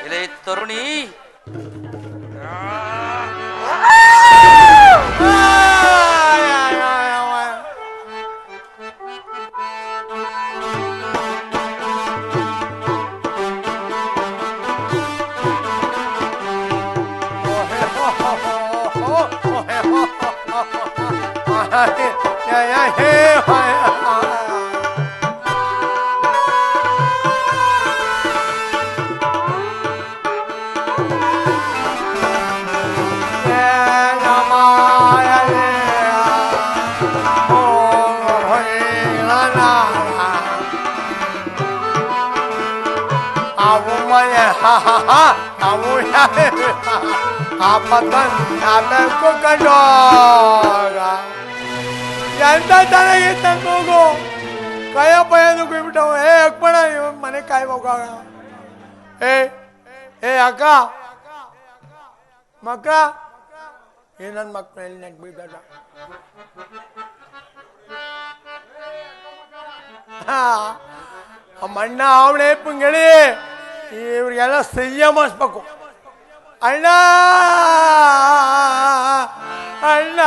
S4: ಎಲೆ ತರುಣಿ,
S5: ಎಂತ ಚೆನ್ನಾಗಿತ್ತ ಹೋಗು ಕಾಯ ಪಯ್ಯನು ಕುಯ್ಬಿಟ್ಟವು. ಅಕ್ಕಣ ಮನೆ ಕಾಯ್ಬೇಕು. ಏ ಅಕ್ಕ ಮಕ್ಕ ನನ್ನ ಮಕ್ಕಳು ನೆಟ್ಬಿಡ್ಬೇಡ. ಅಮ್ಮಣ್ಣ ಅವಳೆ ಪುಂಗಳಿ ಇವ್ರಿಗೆಲ್ಲ ಸಂಯಮಿಸ್ಬೇಕು. ಅಣ್ಣ ಅಣ್ಣ